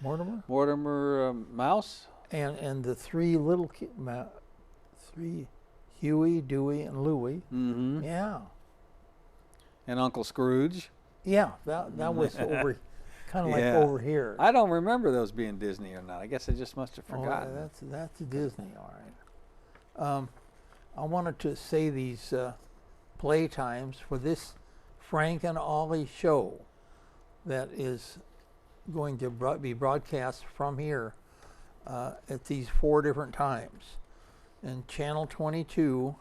Mortimer Mouse. And the three little three, Huey, Dewey, and Louie. Mm-hmm. Yeah, And Uncle Scrooge. yeah. That was over, kind of like Yeah. over here. I don't remember those being Disney or not. I guess I just must have forgotten. Oh, that's Disney, all right. I wanted to say these play times for this Frank and Ollie show that is going to be broadcast from here at these 4 different times. And Channel 22,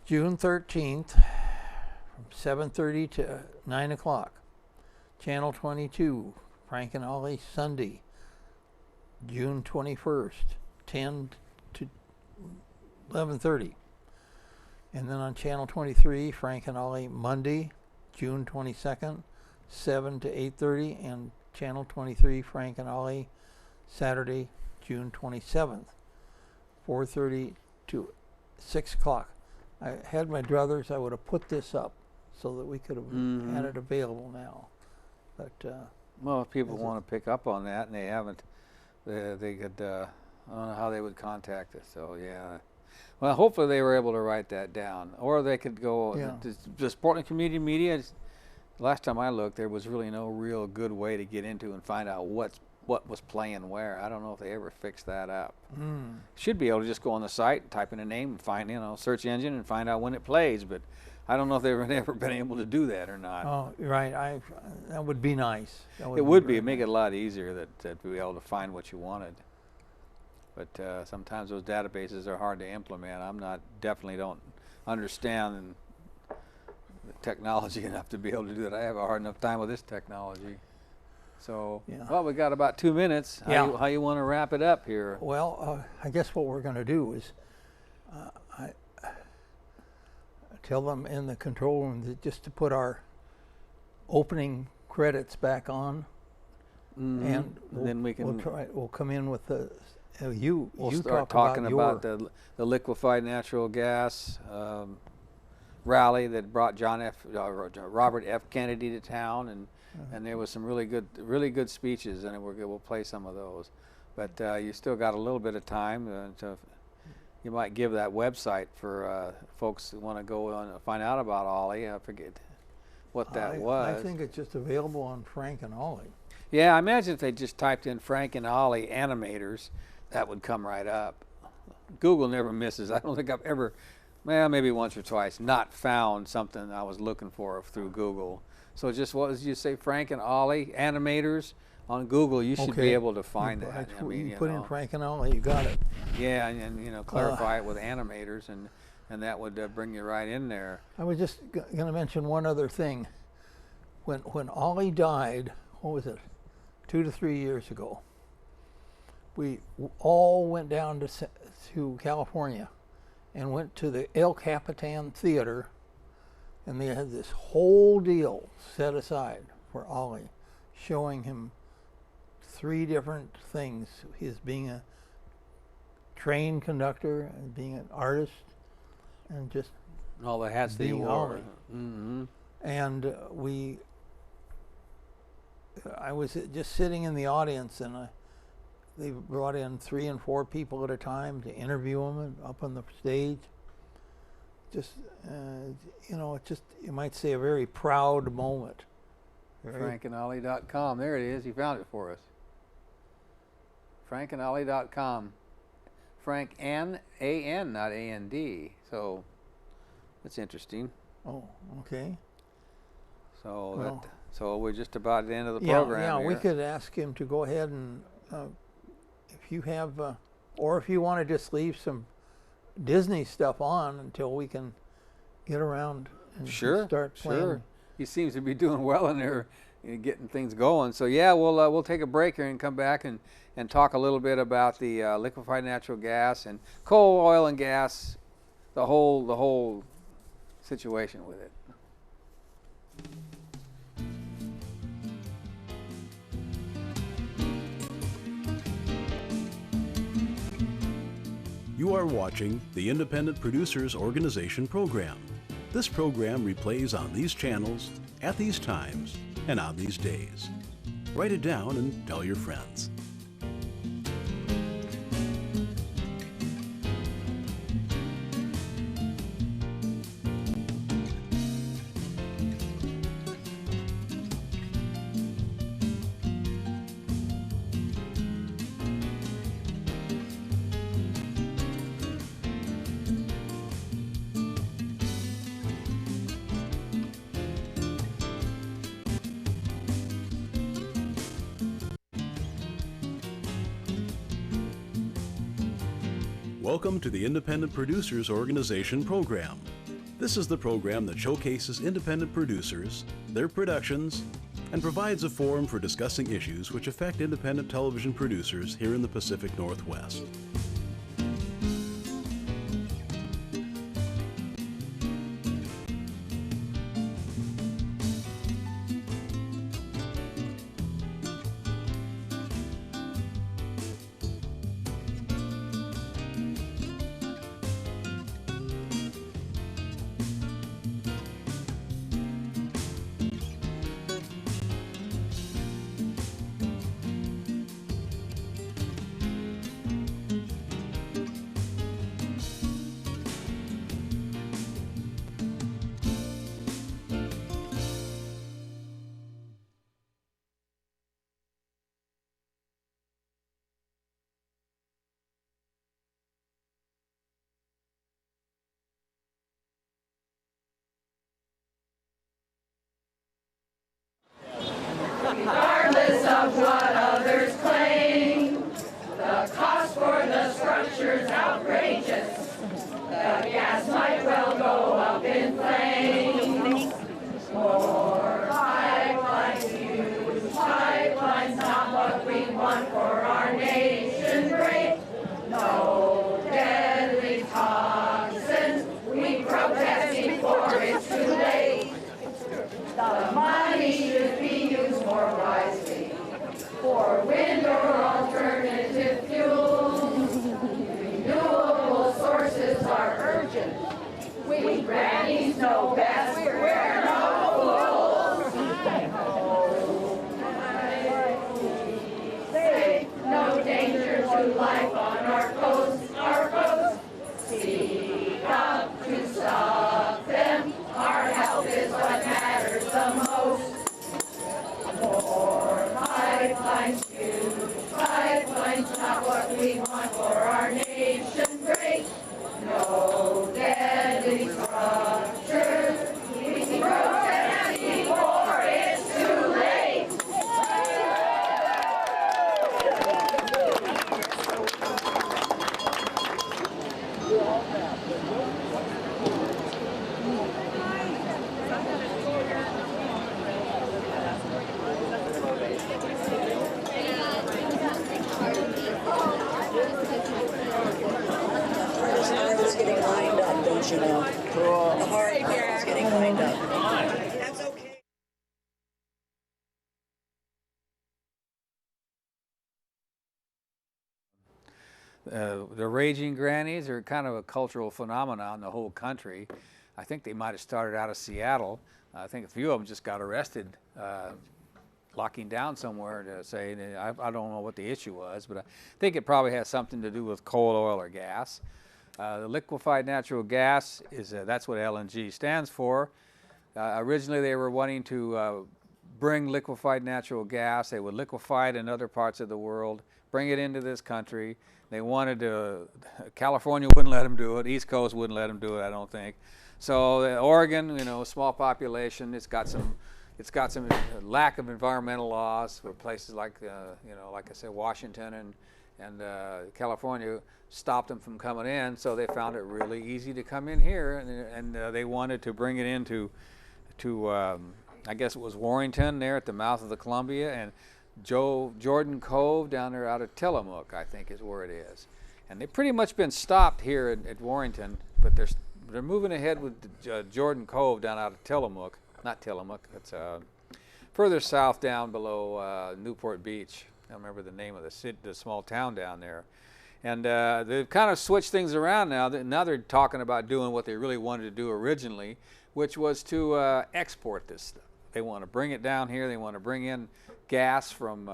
June 13th from 7:30 to 9 o'clock. Channel 22, Frank and Ollie, Sunday, June 21st, 10 to 11:30. And then on Channel 23, Frank and Ollie, Monday, June 22nd, 7 to 8:30, and Channel 23, Frank and Ollie, Saturday, June 27th, 4:30 to 6 o'clock. I had my druthers, I would have put this up so that we could have had it available now. But well, if people want to pick up on that and they haven't, they could, I don't know how they would contact us. So, yeah. Well, hopefully they were able to write that down. Or they could go, the Portland Community Media, last time I looked, there was really no real good way to get into and find out what was playing where. I don't know if they ever fixed that up. Should be able to just go on the site, type in a name, and find, search engine and find out when it plays. But I don't know if they've ever been able to do that or not. oh, right, that would be nice. It would be. It'd make it a lot easier to be able to find what you wanted. But sometimes those databases are hard to implement. Definitely don't understand the technology enough to be able to do that. I have a hard enough time with this technology. So, well, we got about 2 minutes. How you want to wrap it up here? Well, I guess what we're going to do is I tell them in the control room that just to put our opening credits back on, and then we can. We'll come in with the. You start talking about the liquefied natural gas rally that brought Robert F. Kennedy to town, and there was some really good speeches, and we'll play some of those. But you still got a little bit of time you might give that website for folks who want to go on and find out about Ollie. I forget what that was. I think it's just available on Frank and Ollie. Yeah, I imagine if they just typed in Frank and Ollie animators, that would come right up. Google never misses. I don't think I've ever, maybe once or twice, not found something I was looking for through Google. So just what did you say, Frank and Ollie animators on Google? You should be able to find that. I mean, you put in Frank and Ollie, you got it. Yeah, and clarify it with animators, and that would bring you right in there. I was just going to mention one other thing. When Ollie died, what was it, 2 to 3 years ago? We all went down to California and went to the El Capitan Theater, and they had this whole deal set aside for Ollie, showing him 3 different things: his being a train conductor and being an artist, and just all the hats that he wore. And I was just sitting in the audience, and they brought in 3 and 4 people at a time to interview him up on the stage. Just, you might say a very proud moment. Frankandollie.com. There it is. You found it for us. Frankandollie.com. Frank N-A-N, not A-N-D. So that's interesting. Oh, okay. So so we're just about at the end of the program. Yeah, here. We could ask him to go ahead and if you have, or if you want to just leave some Disney stuff on until we can get around and start playing. Sure. He seems to be doing well in there, getting things going. So yeah, we'll take a break here and come back and talk a little bit about the liquefied natural gas and coal, oil, and gas, the whole situation with it. You are watching the Independent Producers Organization program. This program replays on these channels, at these times, and on these days. Write it down and tell your friends. Welcome to the Independent Producers Organization program. This is the program that showcases independent producers, their productions, and provides a forum for discussing issues which affect independent television producers here in the Pacific Northwest. Regardless of what others claim, the cost for the structure's outrageous. The gas might well go up in flames. More pipelines, huge pipelines, not what we want for our nation great. No deadly toxins, we protest before it's too late. The money should be used more wisely for wind or alternative fuels. Renewable sources are urgent. We grannies know best. We're no fools. Safe, no danger to life on our coast. Our coast. Speak up to stop them. Our health is what matters the most. More pipelines, huge pipelines, not what we want for our nation great. No deadly structures, we can protest before it's too late. It's getting lined up, don't you know? Cool. The hard part is getting lined up. That's okay. The Raging Grannies are kind of a cultural phenomenon in the whole country. I think they might have started out of Seattle. I think a few of them just got arrested locking down somewhere to say, I don't know what the issue was, but I think it probably has something to do with coal, oil, or gas. The liquefied natural gas is that's what LNG stands for. Originally, they were wanting to bring liquefied natural gas. They would liquefy it in other parts of the world, bring it into this country. They wanted to. California wouldn't let them do it. East Coast wouldn't let them do it, I don't think. So Oregon, you know, small population. It's got some lack of environmental laws for places like you know, like I said, Washington and California stopped them from coming in, so they found it really easy to come in here, and they wanted to bring it into I guess it was Warrington there at the mouth of the Columbia, and Jordan Cove down there out of Tillamook, I think is where it is. And they've pretty much been stopped here at Warrington, but they're moving ahead with Jordan Cove down out of Tillamook. Not Tillamook, it's further south down below Newport Beach. I don't remember the name of the small town down there. And they've kind of switched things around now. Now they're talking about doing what they really wanted to do originally, which was to export this stuff. They want to bring it down here. They want to bring in gas from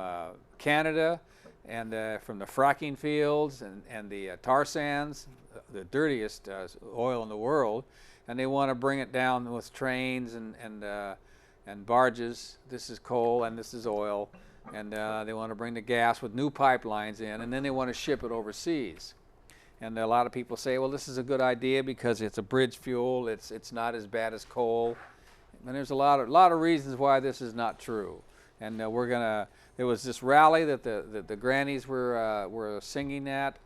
Canada and from the fracking fields and the tar sands, the dirtiest oil in the world. And they want to bring it down with trains and barges. This is coal and this is oil. And they want to bring the gas with new pipelines in, and then they want to ship it overseas. And a lot of people say, well, this is a good idea because it's a bridge fuel. It's not as bad as coal. And there's a lot of reasons why this is not true. And there was this rally that the grannies were singing at.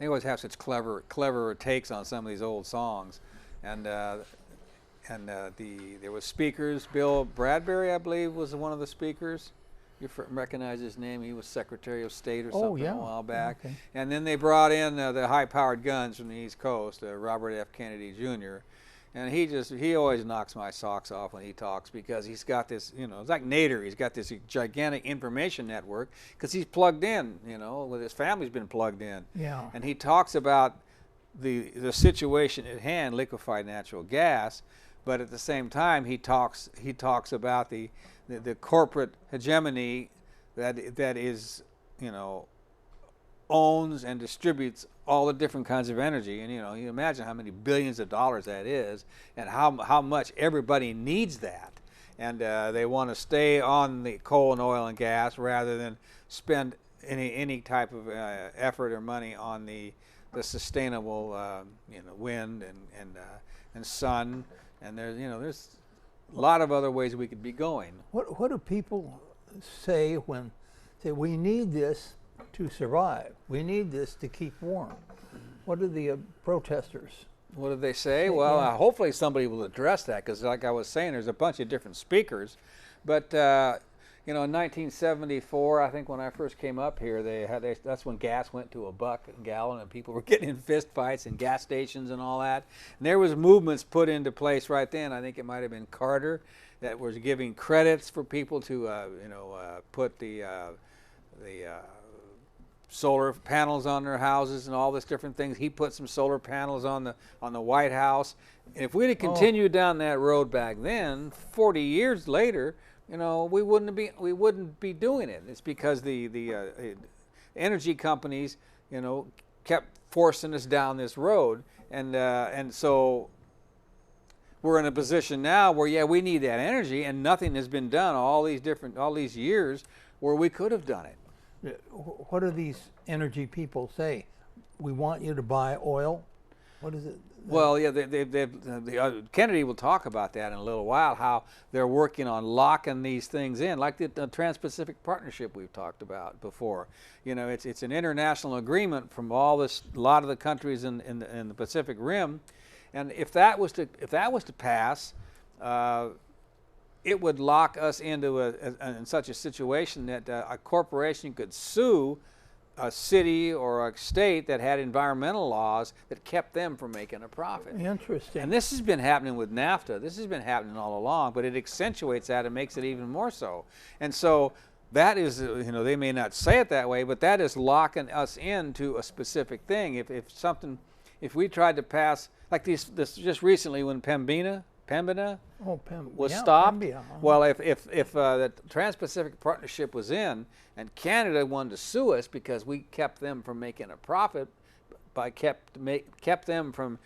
They always have such clever takes on some of these old songs. and there was speakers. Bill Bradbury, I believe, was one of the speakers. You recognize his name? He was Secretary of State or something a while back. Okay. And then they brought in the high-powered guns from the East Coast, Robert F. Kennedy Jr. And he always knocks my socks off when he talks, because he's got this, it's like Nader. He's got this gigantic information network because he's plugged in, with his family's been plugged in. Yeah. And he talks about the situation at hand, liquefied natural gas, but at the same time he talks about the corporate hegemony that is, owns and distributes all the different kinds of energy. And you imagine how many billions of dollars that is, and how much everybody needs that. And they want to stay on the coal and oil and gas rather than spend any type of effort or money on the sustainable wind and sun. And there's a lot of other ways we could be going. What do people say when say we need this to survive? We need this to keep warm. What do the protesters? What do they say? Well, hopefully somebody will address that, because like I was saying, there's a bunch of different speakers. But in 1974, I think when I first came up here, that's when gas went to $1 a gallon, and people were getting in fist fights in gas stations and all that. And there was movements put into place right then. I think it might have been Carter that was giving credits for people to put the solar panels on their houses and all this different things. He put some solar panels on the White House. And if we'd have continued down that road back then, 40 years later, we wouldn't be doing it. It's because the energy companies, kept forcing us down this road, and so we're in a position now where we need that energy, and nothing has been done all these years where we could have done it. What do these energy people say? We want you to buy oil. What is it? Well, Kennedy will talk about that in a little while, how they're working on locking these things in, like the Trans-Pacific Partnership we've talked about before. It's an international agreement from a lot of the countries in the Pacific Rim, and if that was to pass, it would lock us into in such a situation that a corporation could sue a city or a state that had environmental laws that kept them from making a profit. Interesting. And this has been happening with NAFTA. This has been happening all along, but it accentuates that and makes it even more so. And so that is, they may not say it that way, but that is locking us into a specific thing. If we tried to pass, like this just recently when Pembina was stopped. Pembina, Well, if the Trans-Pacific Partnership was in, and Canada wanted to sue us because we kept them from making a profit, kept them from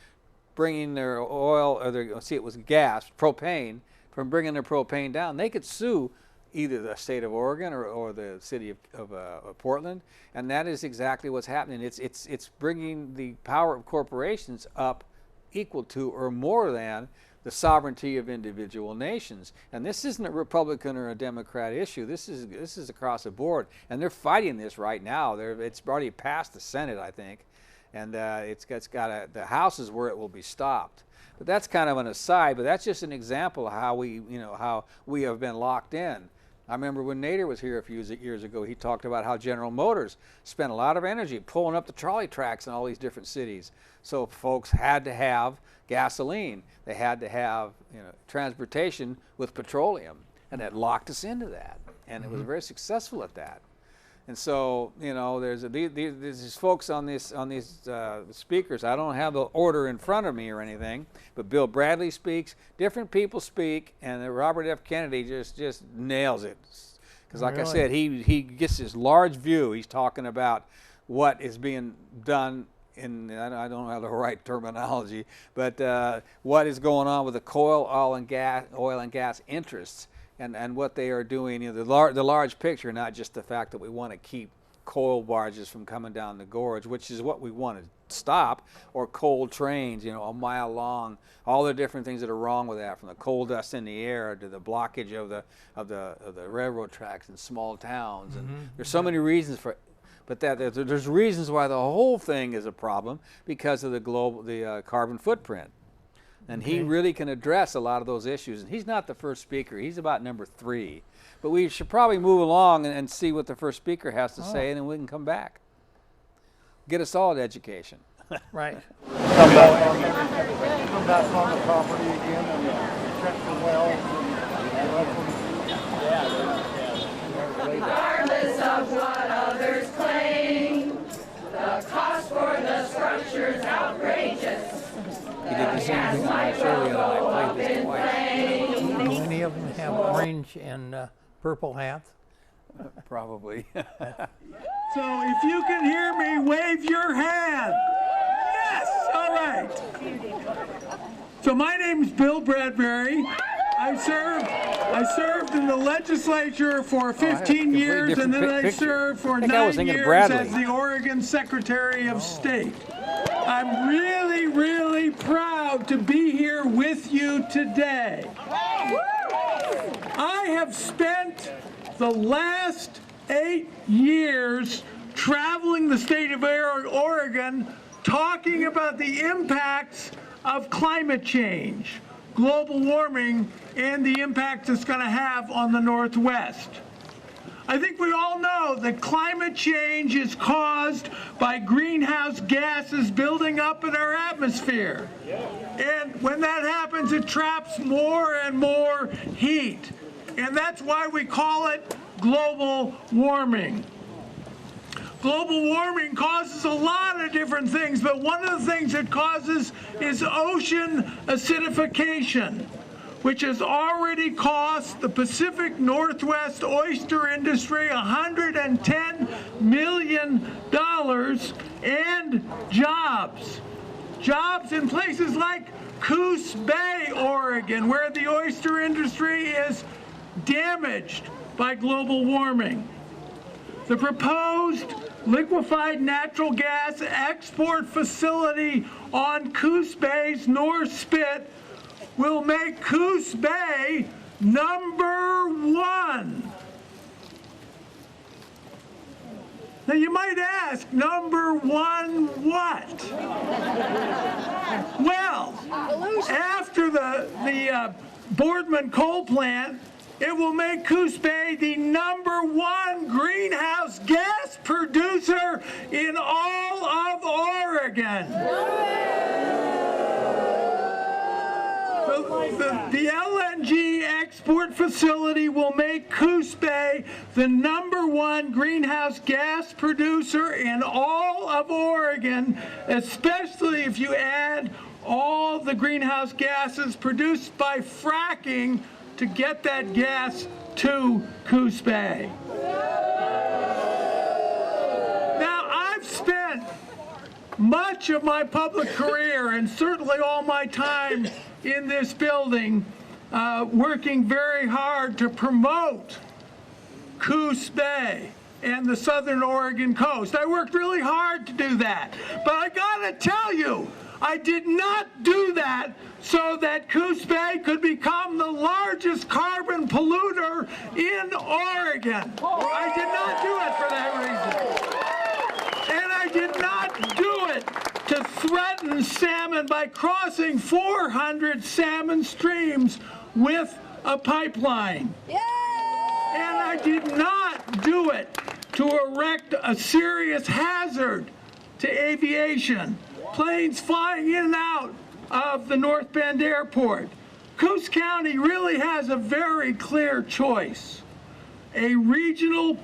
bringing their oil, or it was gas, propane, from bringing their propane down, they could sue either the state of Oregon or the city of Portland, and that is exactly what's happening. It's bringing the power of corporations up equal to or more than the sovereignty of individual nations. And this isn't a Republican or a Democrat issue. This is across the board, and they're fighting this right now. It's already passed the Senate, I think, and the House is where it will be stopped. But that's kind of an aside. But that's just an example of how we have been locked in. I remember when Nader was here a few years ago, he talked about how General Motors spent a lot of energy pulling up the trolley tracks in all these different cities. So folks had to have gasoline. They had to have transportation with petroleum, and that locked us into that. And it was very successful at that. And so there's these folks on these speakers. I don't have the order in front of me or anything, but Bill Bradley speaks. Different people speak, and Robert F. Kennedy just nails it. Because like I said, he gets this large view. He's talking about what is being done I don't have the right terminology, but what is going on with the oil and gas interests, and what they are doing, the large picture, not just the fact that we want to keep coal barges from coming down the gorge, which is what we want to stop, or coal trains, a mile long, all the different things that are wrong with that, from the coal dust in the air to the blockage of the railroad tracks in small towns, and there's so many reasons for it. But there's reasons why the whole thing is a problem, because of the carbon footprint. And he really can address a lot of those issues. And he's not the first speaker. He's about number 3. But we should probably move along and see what the first speaker has to say, and then we can come back. Get us all an education. Right. Come back on the property again and check the wells Regardless of what others claim, the cost for the structure's outrageous. He did the same thing on my show the other night. I played this twice. Do any of them have orange and purple hats? Probably. So if you can hear me, wave your hand. Yes, all right. So my name is Bill Bradbury. I served in the legislature for 15 years, and then I served for 9 years as the Oregon Secretary of State. I'm really, really proud to be here with you today. I have spent the last 8 years traveling the state of Oregon talking about the impacts of climate change, global warming, and the impacts it's going to have on the Northwest. I think we all know that climate change is caused by greenhouse gases building up in our atmosphere. And when that happens, it traps more and more heat. And that's why we call it global warming. Global warming causes a lot of different things, but one of the things it causes is ocean acidification, which has already cost the Pacific Northwest oyster industry $110 million and jobs. Jobs in places like Coos Bay, Oregon, where the oyster industry is damaged by global warming. The proposed liquefied natural gas export facility on Coos Bay's North Spit will make Coos Bay #1. Now you might ask, #1 what? Well, after the Boardman coal plant, it will make Coos Bay the #1 greenhouse gas producer in all of Oregon. The LNG export facility will make Coos Bay the #1 greenhouse gas producer in all of Oregon, especially if you add all the greenhouse gases produced by fracking to get that gas to Coos Bay. Now, I've spent much of my public career and certainly all my time in this building working very hard to promote Coos Bay and the southern Oregon coast. I worked really hard to do that. But I gotta tell you, I did not do that so that Coos Bay could become the largest carbon polluter in Oregon. I did not do it for that reason. And I did not do it to threaten salmon by crossing 400 salmon streams with a pipeline. And I did not do it to erect a serious hazard to aviation. Planes flying in and out of the North Bend Airport. Coos County really has a very clear choice. A regional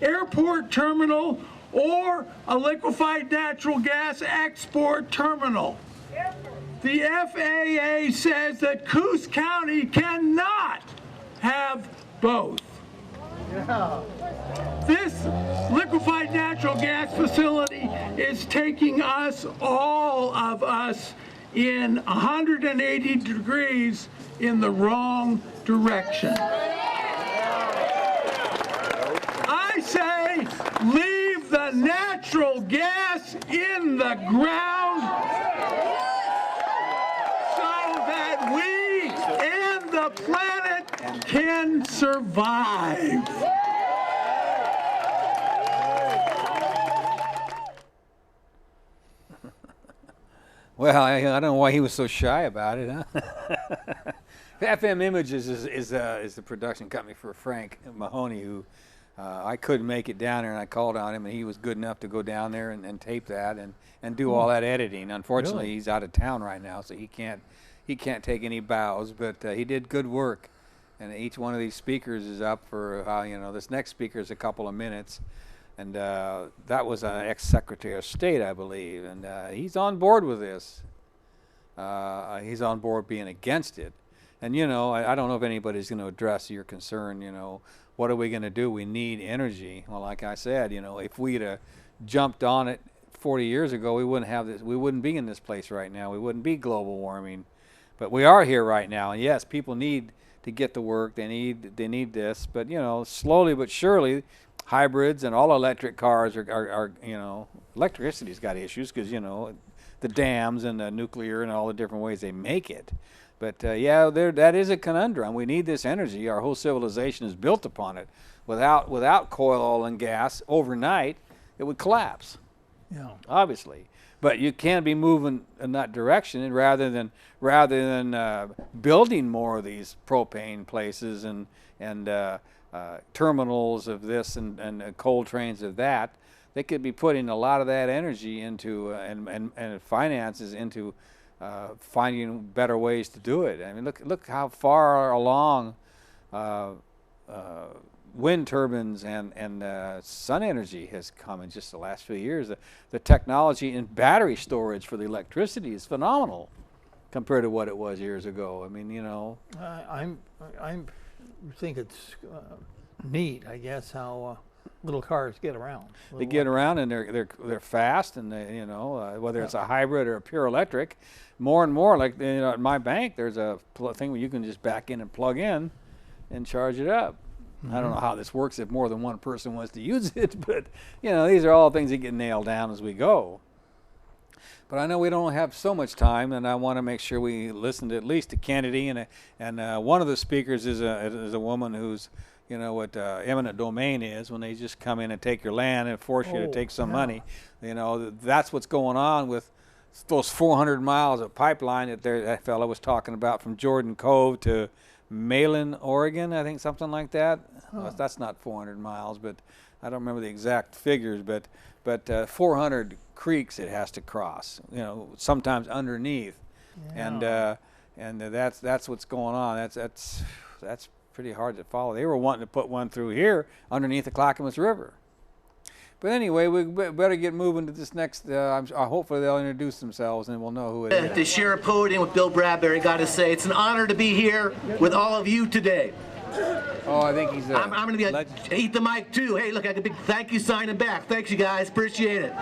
airport terminal or a liquefied natural gas export terminal. The FAA says that Coos County cannot have both. This liquefied natural gas facility is taking us, all of us, in 180 degrees in the wrong direction. I say leave the natural gas in the ground so that we and the planet can survive. Well, I don't know why he was so shy about it, huh? FM Images is the production company for Frank Mahoney, who I couldn't make it down there, and I called on him, and he was good enough to go down there and tape that and do all that editing. Unfortunately, Really? he's out of town right now, so he can't take any bows, but he did good work. And each one of these speakers is up for, this next speaker is a couple of minutes. And that was an ex-Secretary of State, I believe. And he's on board with this. He's on board being against it. And, I don't know if anybody's going to address your concern, what are we going to do? We need energy. Well, like I said, if we'd have jumped on it 40 years ago, we wouldn't have this. We wouldn't be in this place right now. We wouldn't be global warming. But we are here right now. And, yes, people need to get to work. They need this. But, slowly but surely, hybrids and all electric cars are electricity's got issues because, the dams and the nuclear and all the different ways they make it. But, that is a conundrum. We need this energy. Our whole civilization is built upon it. Without coal, oil, and gas, overnight, it would collapse. Yeah. Obviously. But you can be moving in that direction, and rather than building more of these propane places and terminals of this and coal trains of that, they could be putting a lot of that energy into and finances into finding better ways to do it. I mean, look how far along wind turbines and sun energy has come in just the last few years. The technology in battery storage for the electricity is phenomenal compared to what it was years ago. I mean, I think it's neat, I guess, how little cars get around. They get around and they're fast, and they, whether it's a hybrid or a pure electric, more and more. Like at my bank, there's a thing where you can just back in and plug in and charge it up. I don't know how this works if more than one person wants to use it, but these are all things that get nailed down as we go. But I know we don't have so much time, and I want to make sure we listen to at least to Kennedy, and one of the speakers is a woman who's what eminent domain is, when they just come in and take your land and force you to take some money. That's what's going on with those 400 miles of pipeline that fellow was talking about from Jordan Cove to Malin, Oregon, I think, something like that. Well, that's not 400 miles, but I don't remember the exact figures, but 400 creeks it has to cross, sometimes underneath. Yeah. And that's what's going on. That's pretty hard to follow. They were wanting to put one through here underneath the Clackamas River. But anyway, we better get moving to this next. Hopefully they'll introduce themselves and we'll know who it is. To share a podium with Bill Bradbury, got to say it's an honor to be here with all of you today. Oh, I think he's. I'm going to eat the mic too. Hey, look, I got a big thank you sign in back. Thanks, you guys. Appreciate it.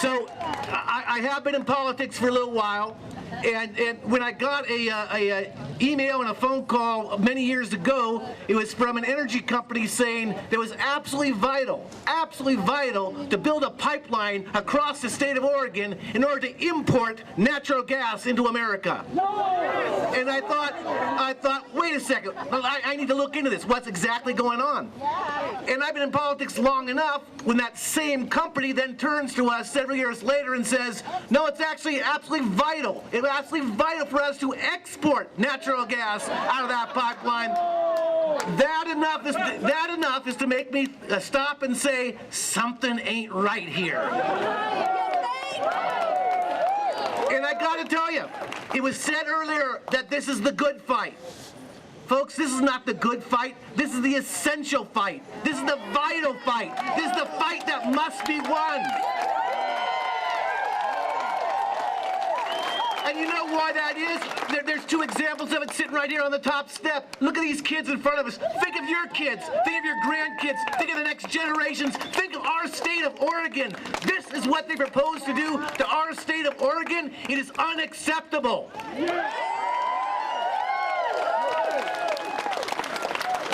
So, I have been in politics for a little while, and when I got a email and a phone call many years ago, it was from an energy company saying that it was absolutely vital to build a pipeline across the state of Oregon in order to import natural gas into America. And I thought, wait a second, I need to look into this. What's exactly going on? And I've been in politics long enough when that same company then turns to us several years later and says, no, it's actually absolutely vital. It's absolutely vital for us to export natural gas out of that pipeline. That enough is to make me stop and say, something ain't right here. And I gotta tell you, it was said earlier that this is the good fight. Folks, this is not the good fight. This is the essential fight. This is the vital fight. This is the fight that must be won. And you know why that is? There's two examples of it sitting right here on the top step. Look at these kids in front of us. Think of your kids. Think of your grandkids. Think of the next generations. Think of our state of Oregon. This is what they propose to do to our state of Oregon. It is unacceptable.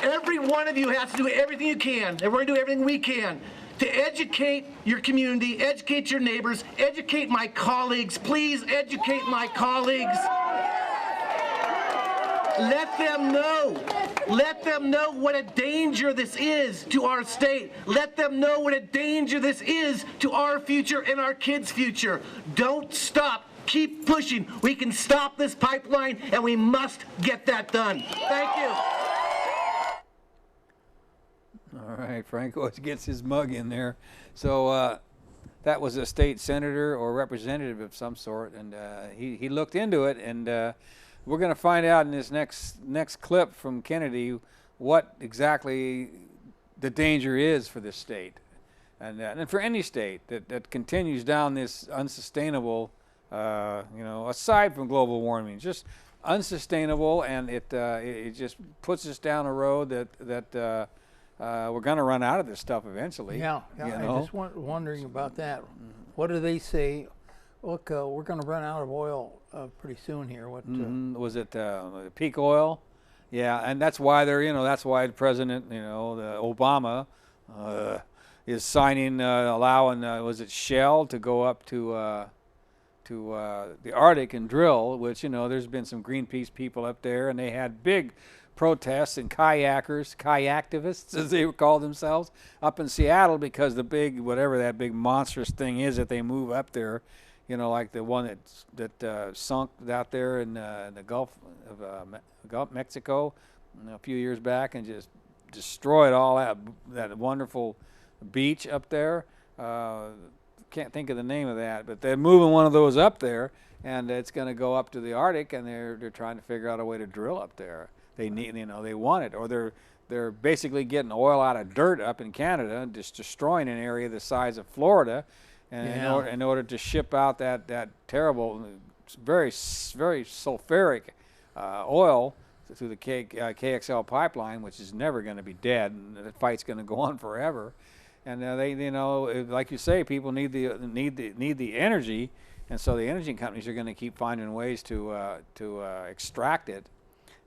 Every one of you has to do everything you can, and we're going to do everything we can to educate your community, educate your neighbors, educate my colleagues. Please educate my colleagues. Let them know Let them know what a danger this is to our state. Let them know what a danger this is to our future and our kids' future. Don't stop. Keep pushing. We can stop this pipeline, and we must get that done. Thank you. All right, Frank always gets his mug in there. So that was a state senator or representative of some sort, and he looked into it, and we're going to find out in this next clip from Kennedy what exactly the danger is for this state, and for any state that continues down this unsustainable, aside from global warming, just unsustainable, and it just puts us down a road that we're going to run out of this stuff eventually. Yeah. You I know? just wondering about that. What do they say? Look, we're going to run out of oil pretty soon here. What was it peak oil? Yeah, and that's why that's why the president, the Obama, is signing, allowing, was it Shell to go up to the Arctic and drill, which, there's been some Greenpeace people up there, and they had big protests and kayaktivists, as they call themselves, up in Seattle because the big, whatever that big monstrous thing is that they move up there, like the one that sunk out there in the Gulf of Mexico a few years back and just destroyed all that wonderful beach up there. Can't think of the name of that, but they're moving one of those up there, and it's going to go up to the Arctic, and they're trying to figure out a way to drill up there. They need, they want it, or they're basically getting oil out of dirt up in Canada and just destroying an area the size of Florida, and in order to ship out that terrible, very very sulfuric oil through the KXL pipeline, which is never going to be dead, and the fight's going to go on forever. And they like you say, people need the energy, and so the energy companies are going to keep finding ways to extract it.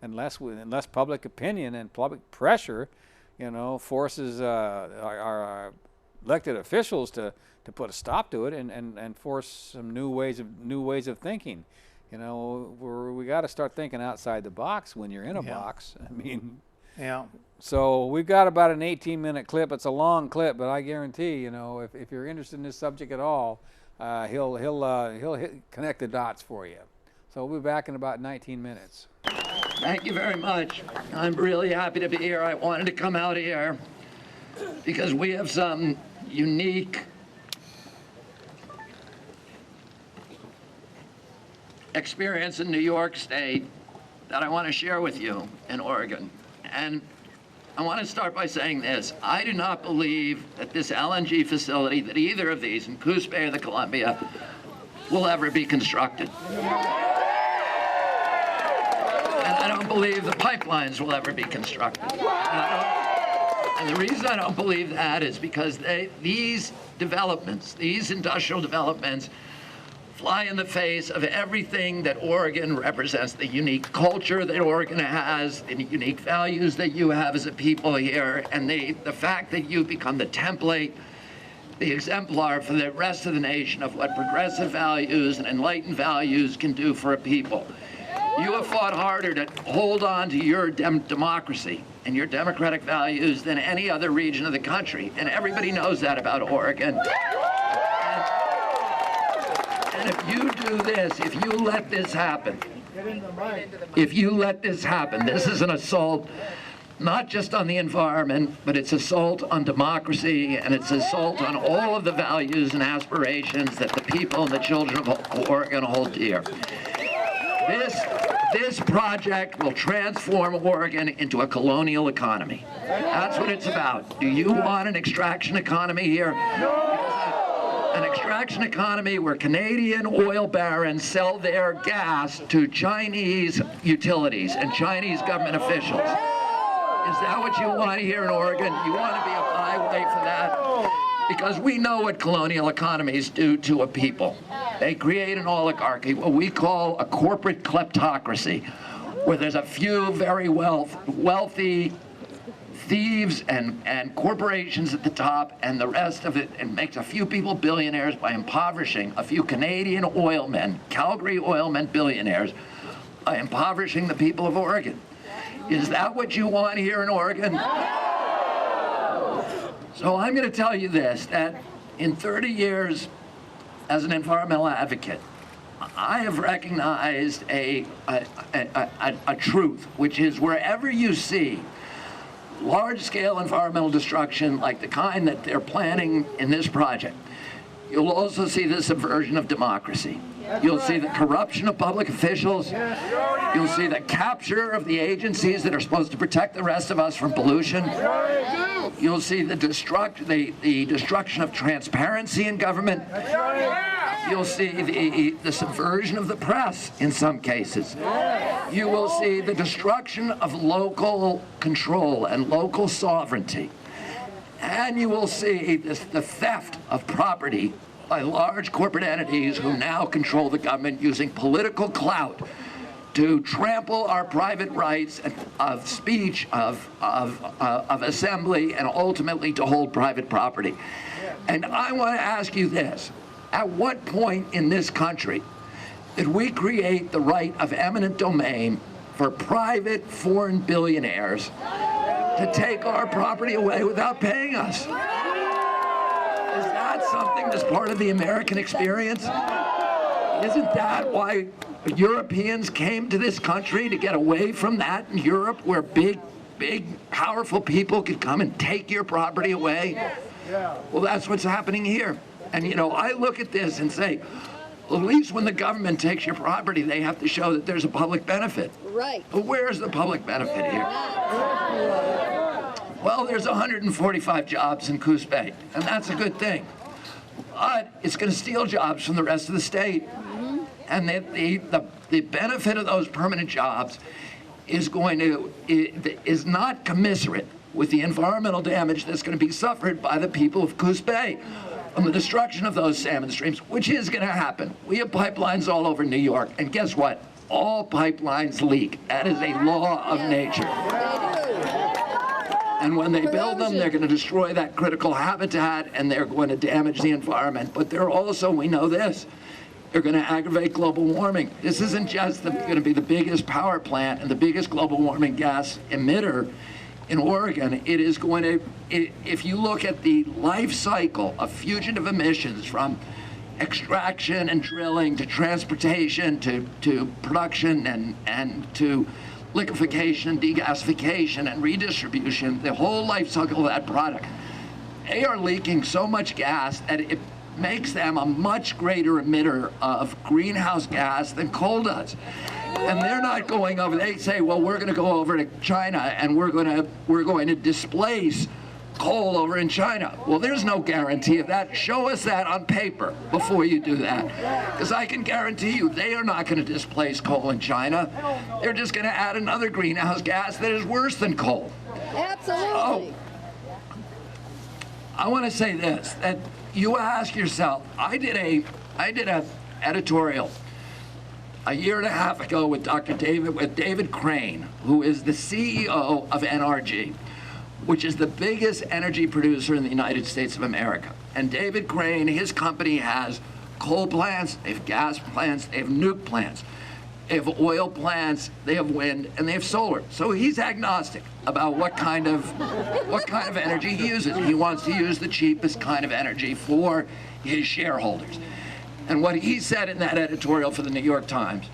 Unless public opinion and public pressure, forces our elected officials to put a stop to it and force some new ways of thinking. We got to start thinking outside the box when you're in a box. I mean, Yeah. So we've got about an 18-minute clip. It's a long clip, but I guarantee, if you're interested in this subject at all, he'll connect the dots for you. So we'll be back in about 19 minutes. Thank you very much. I'm really happy to be here. I wanted to come out here because we have some unique experience in New York State that I want to share with you in Oregon. And I want to start by saying this. I do not believe that this LNG facility, that either of these, in Coos Bay or the Columbia, will ever be constructed. I don't believe the pipelines will ever be constructed. And the reason I don't believe that is because these developments, these industrial developments, fly in the face of everything that Oregon represents, the unique culture that Oregon has, the unique values that you have as a people here, and the fact that you become the template, the exemplar for the rest of the nation of what progressive values and enlightened values can do for a people. You have fought harder to hold on to your democracy and your democratic values than any other region of the country. And everybody knows that about Oregon. And if you do this, if you let this happen, this is an assault not just on the environment, but it's assault on democracy, and it's assault on all of the values and aspirations that the people and the children of Oregon hold dear. This project will transform Oregon into a colonial economy. That's what it's about. Do you want an extraction economy here? An extraction economy where Canadian oil barons sell their gas to Chinese utilities and Chinese government officials. Is that what you want here in Oregon? You want to be a byway for that? Because we know what colonial economies do to a people. They create an oligarchy, what we call a corporate kleptocracy, where there's a few very wealthy thieves and corporations at the top, and the rest of it, and makes a few people billionaires by impoverishing a few Canadian oilmen, Calgary oilmen billionaires, by impoverishing the people of Oregon. Is that what you want here in Oregon? So I'm going to tell you this, that in 30 years as an environmental advocate, I have recognized a truth, which is wherever you see large-scale environmental destruction like the kind that they're planning in this project, you'll also see the subversion of democracy. You'll see the corruption of public officials. You'll see the capture of the agencies that are supposed to protect the rest of us from pollution. You'll see the destruction of transparency in government. You'll see the subversion of the press in some cases. You will see the destruction of local control and local sovereignty. And you will see the theft of property by large corporate entities who now control the government using political clout to trample our private rights of speech, of assembly, and ultimately to hold private property. And I want to ask you this. At what point in this country did we create the right of eminent domain for private foreign billionaires to take our property away without paying us? Is that something that's part of the American experience? Isn't that why Europeans came to this country, to get away from that in Europe, where big, powerful people could come and take your property away? Well, that's what's happening here. And, you know, I look at this and say, at least when the government takes your property, they have to show that there's a public benefit. Right. But where's the public benefit here? Well, there's 145 jobs in Coos Bay, and that's a good thing. But it's going to steal jobs from the rest of the state. And the benefit of those permanent jobs is not commensurate with the environmental damage that's going to be suffered by the people of Coos Bay from the destruction of those salmon streams, which is going to happen. We have pipelines all over New York, and guess what? All pipelines leak. That is a law of nature. And when they build them, they're going to destroy that critical habitat, and they're going to damage the environment. But they're also, we know this, they're going to aggravate global warming. This isn't just going to be the biggest power plant and the biggest global warming gas emitter in Oregon. It is going to, if you look at the life cycle of fugitive emissions from extraction and drilling to transportation to production and to liquefaction and degasification and redistribution, the whole life cycle of that product, they are leaking so much gas that it makes them a much greater emitter of greenhouse gas than coal does. And they're not going over, they say, well, we're going to go over to China and we're going to displace coal over in China. Well, there's no guarantee of that. Show us that on paper before you do that. Because I can guarantee you they are not going to displace coal in China. They're just going to add another greenhouse gas that is worse than coal. Absolutely. Oh, I want to say this, that you ask yourself, I did a editorial a year and a half ago with David Crane, who is the CEO of NRG, which is the biggest energy producer in the United States of America. And David Crane, his company has coal plants, they have gas plants, they have nuke plants, they have oil plants, they have wind, and they have solar. So he's agnostic about what kind of energy he uses. He wants to use the cheapest kind of energy for his shareholders. And what he said in that editorial for the New York Times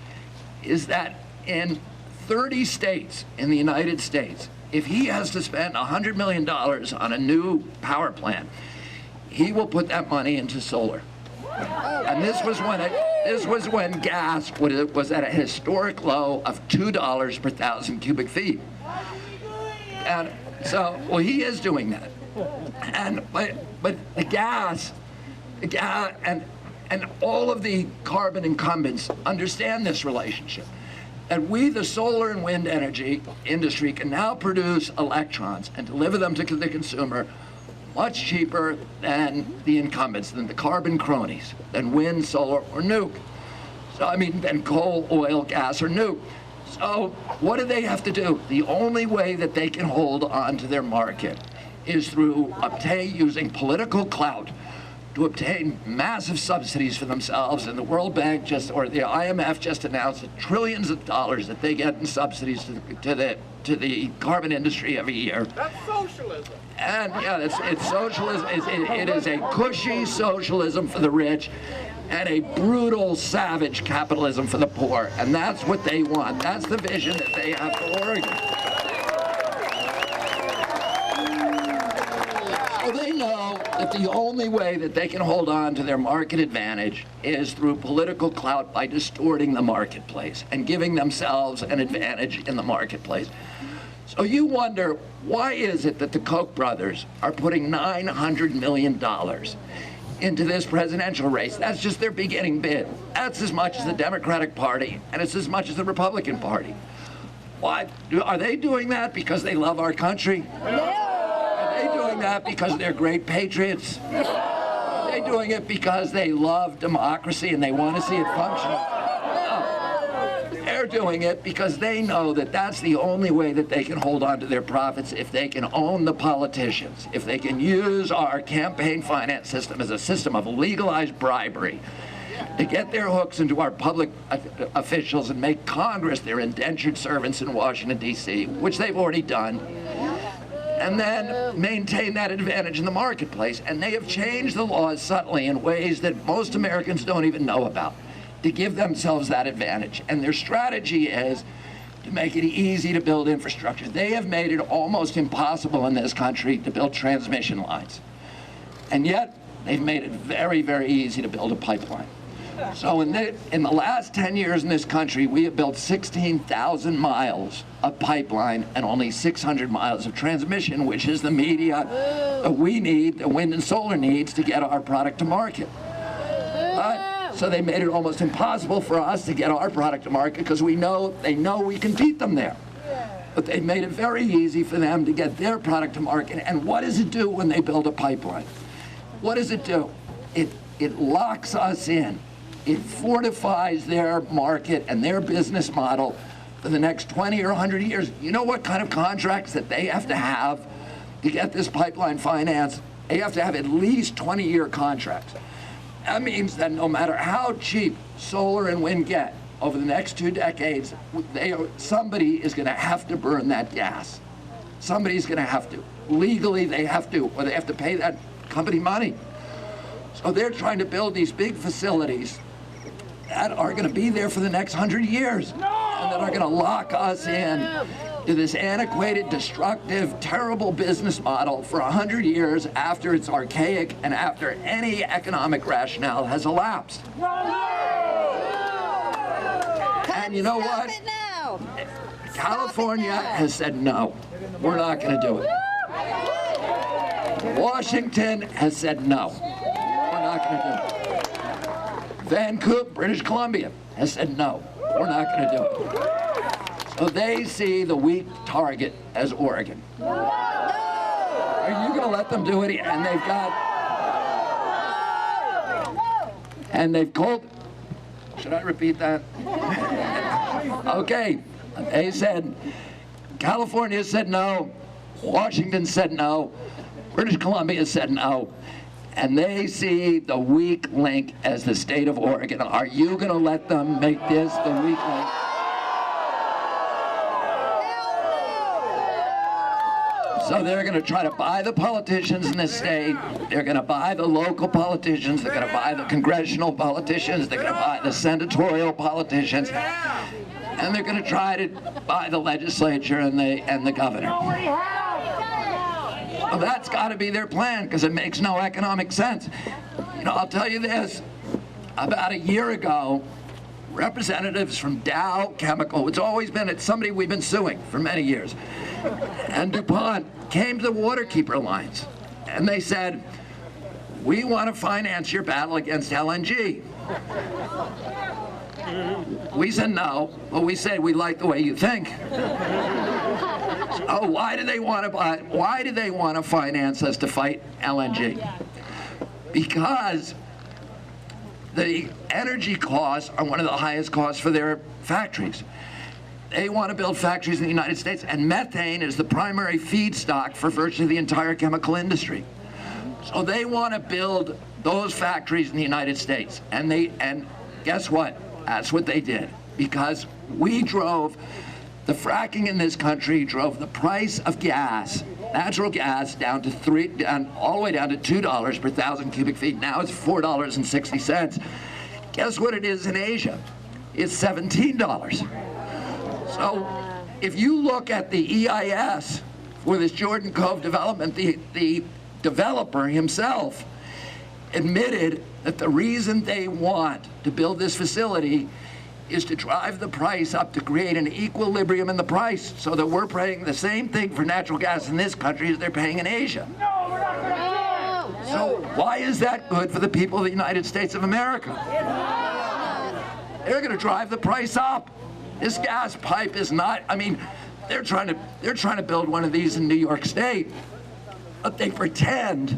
is that in 30 states in the United States, if he has to spend $100 million on a new power plant, he will put that money into solar. And this was when gas was at a historic low of $2 per 1,000 cubic feet. And so, well, he is doing that. And but the gas, and all of the carbon incumbents understand this relationship. And we, the solar and wind energy industry, can now produce electrons and deliver them to the consumer much cheaper than the incumbents, than the carbon cronies, than wind, solar, or nuke. So, I mean, than coal, oil, gas, or nuke. So what do they have to do? The only way that they can hold on to their market is through using political clout to obtain massive subsidies for themselves, and the World Bank or the IMF just announced that trillions of dollars that they get in subsidies to the carbon industry every year. That's socialism. And yeah, it's socialism. It is a cushy socialism for the rich and a brutal, savage capitalism for the poor. And that's what they want. That's the vision that they have for Oregon. So they know that the only way that they can hold on to their market advantage is through political clout by distorting the marketplace and giving themselves an advantage in the marketplace. So you wonder, why is it that the Koch brothers are putting $900 million into this presidential race? That's just their beginning bid. That's as much as the Democratic Party, and it's as much as the Republican Party. Why? Are they doing that because they love our country? Are they doing that because they're great patriots? Are they doing it because they love democracy and they want to see it function? They're doing it because they know that that's the only way that they can hold on to their profits, if they can own the politicians, if they can use our campaign finance system as a system of legalized bribery to get their hooks into our public officials and make Congress their indentured servants in Washington, D.C., which they've already done, and then maintain that advantage in the marketplace. And they have changed the laws subtly in ways that most Americans don't even know about, to give themselves that advantage. And their strategy is to make it easy to build infrastructure. They have made it almost impossible in this country to build transmission lines. And yet, they've made it very, very easy to build a pipeline. So in the last 10 years in this country, we have built 16,000 miles of pipeline and only 600 miles of transmission, which is the media that we need, the wind and solar needs, to get our product to market. So they made it almost impossible for us to get our product to market because they know we can beat them there. But they made it very easy for them to get their product to market. And what does it do when they build a pipeline? What does it do? It locks us in. It fortifies their market and their business model for the next 20 or 100 years. You know what kind of contracts that they have to get this pipeline financed? They have to have at least 20-year contracts. That means that no matter how cheap solar and wind get over the next 2 decades, somebody is going to have to burn that gas. Somebody's going to have to. Legally, they have to, or they have to pay that company money. So they're trying to build these big facilities that are going to be there for the next 100 years, and that are going to lock us in to this antiquated, destructive, terrible business model for 100 years after it's archaic and after any economic rationale has elapsed. And you know what? California has said no. We're not going to do it. Washington has said no. We're not going to do it. Vancouver, British Columbia, has said no. We're not going to do it. So they see the weak target as Oregon. Are you going to let them do it? And they've called. Should I repeat that? Okay. They said, California said no. Washington said no. British Columbia said no. And they see the weak link as the state of Oregon. Are you going to let them make this the weak link? So they're going to try to buy the politicians in this state. They're going to buy the local politicians. They're going to buy the congressional politicians. They're going to buy the senatorial politicians. And they're going to try to buy the legislature and the governor. Well, that's got to be their plan, because it makes no economic sense. You know, I'll tell you this. About a year ago, representatives from Dow Chemical, it's somebody we've been suing for many years, and DuPont came to the Waterkeeper Alliance, and they said, we want to finance your battle against LNG. We said no, but we said we like the way you think. Oh, why do they want to finance us to fight LNG? Because the energy costs are one of the highest costs for their factories. They want to build factories in the United States, and methane is the primary feedstock for virtually the entire chemical industry. So they want to build those factories in the United States. And guess what? That's what they did. Because we drove, the fracking in this country drove the price of gas, natural gas, down to all the way down to $2 per 1,000 cubic feet. Now it's $4.60. Guess what it is in Asia? It's $17. So if you look at the EIS for this Jordan Cove development, the developer himself admitted that the reason they want to build this facility is to drive the price up, to create an equilibrium in the price, so that we're paying the same thing for natural gas in this country as they're paying in Asia. No, we're not going to do it. So why is that good for the people of the United States of America? They're going to drive the price up. This gas pipe is not, I mean, they're trying to build one of these in New York State, but they pretend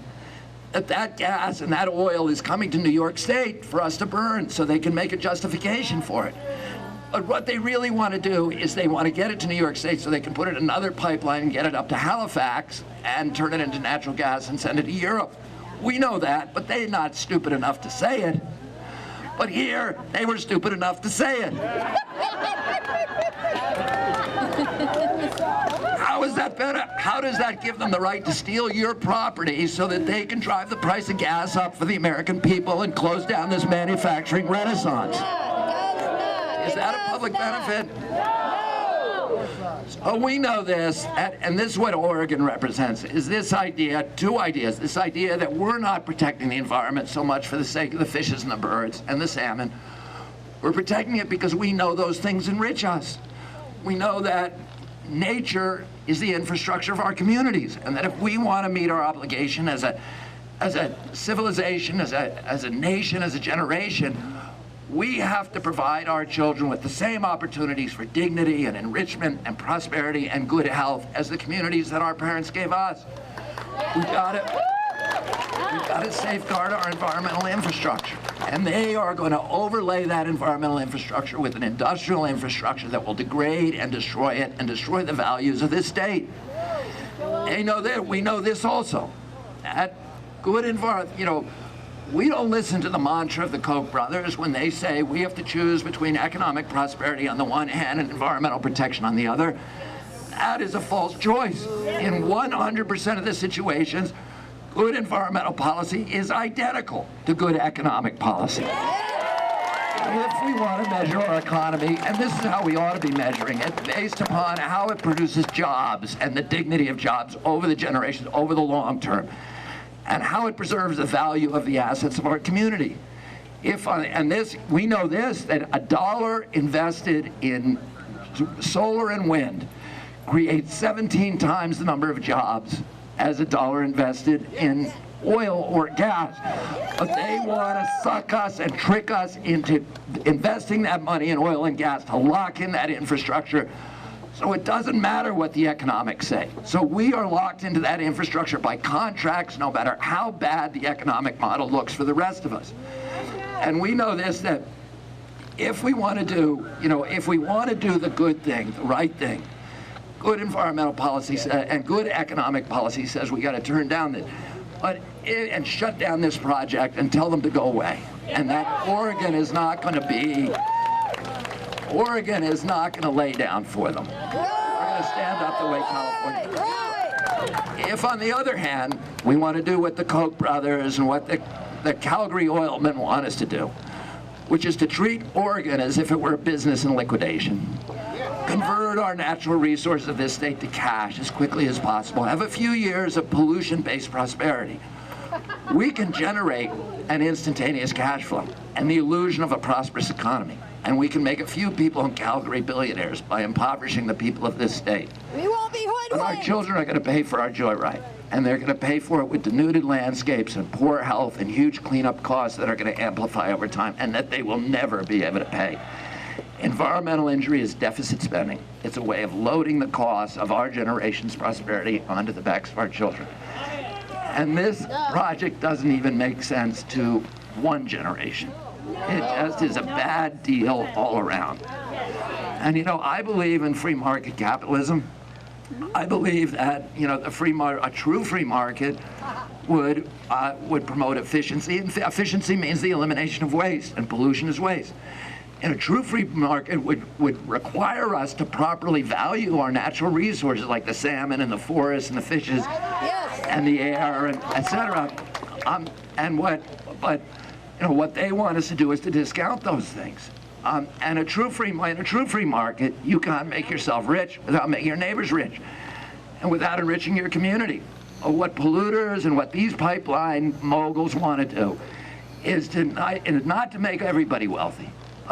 that gas and that oil is coming to New York State for us to burn so they can make a justification for it. But what they really want to do is they want to get it to New York State so they can put it in another pipeline and get it up to Halifax and turn it into natural gas and send it to Europe. We know that, but they're not stupid enough to say it. But here, they were stupid enough to say it. How is that better? How does that give them the right to steal your property so that they can drive the price of gas up for the American people and close down this manufacturing renaissance? Is that a public benefit? So we know this, and this is what Oregon represents, is this idea, two ideas, this idea that we're not protecting the environment so much for the sake of the fishes and the birds and the salmon. We're protecting it because we know those things enrich us. We know that nature is the infrastructure of our communities, and that if we want to meet our obligation as a civilization, as a nation, as a generation, we have to provide our children with the same opportunities for dignity and enrichment and prosperity and good health as the communities that our parents gave us. We've got to safeguard our environmental infrastructure. And they are going to overlay that environmental infrastructure with an industrial infrastructure that will degrade and destroy it and destroy the values of this state. They know that. We know this also. That good environment, you know, we don't listen to the mantra of the Koch brothers when they say we have to choose between economic prosperity on the one hand and environmental protection on the other. That is a false choice. In 100% of the situations, good environmental policy is identical to good economic policy. If we want to measure our economy, and this is how we ought to be measuring it, based upon how it produces jobs and the dignity of jobs over the generations, over the long term, and how it preserves the value of the assets of our community. We know this, that $1 invested in solar and wind creates 17 times the number of jobs as $1 invested in oil or gas. But they want to suck us and trick us into investing that money in oil and gas to lock in that infrastructure. So it doesn't matter what the economics say. So we are locked into that infrastructure by contracts, no matter how bad the economic model looks for the rest of us. And we know this, that if we want to do, if we want to do the good thing, the right thing, good environmental policy and good economic policy says we got to turn down this, and shut down this project and tell them to go away. And that Oregon is not going to lay down for them. We're going to stand up the way California does. If, on the other hand, we want to do what the Koch brothers and what the Calgary oilmen want us to do, which is to treat Oregon as if it were a business in liquidation, convert our natural resources of this state to cash as quickly as possible, have a few years of pollution-based prosperity, we can generate an instantaneous cash flow and the illusion of a prosperous economy. And we can make a few people in Calgary billionaires by impoverishing the people of this state. We won't be hoodwinked. And our children are going to pay for our joyride. And they're going to pay for it with denuded landscapes and poor health and huge cleanup costs that are going to amplify over time and that they will never be able to pay. Environmental injury is deficit spending. It's a way of loading the costs of our generation's prosperity onto the backs of our children. And this project doesn't even make sense to one generation. It just is a bad deal all around. And I believe in free market capitalism. I believe that a true free market would promote efficiency, and efficiency means the elimination of waste, and pollution is waste. And a true free market would require us to properly value our natural resources like the salmon and the forests and the fishes and the air and et cetera. But what they want us to do is to discount those things. And in a true free market, you can't make yourself rich without making your neighbors rich and without enriching your community. What polluters and what these pipeline moguls want to do is not to make everybody wealthy,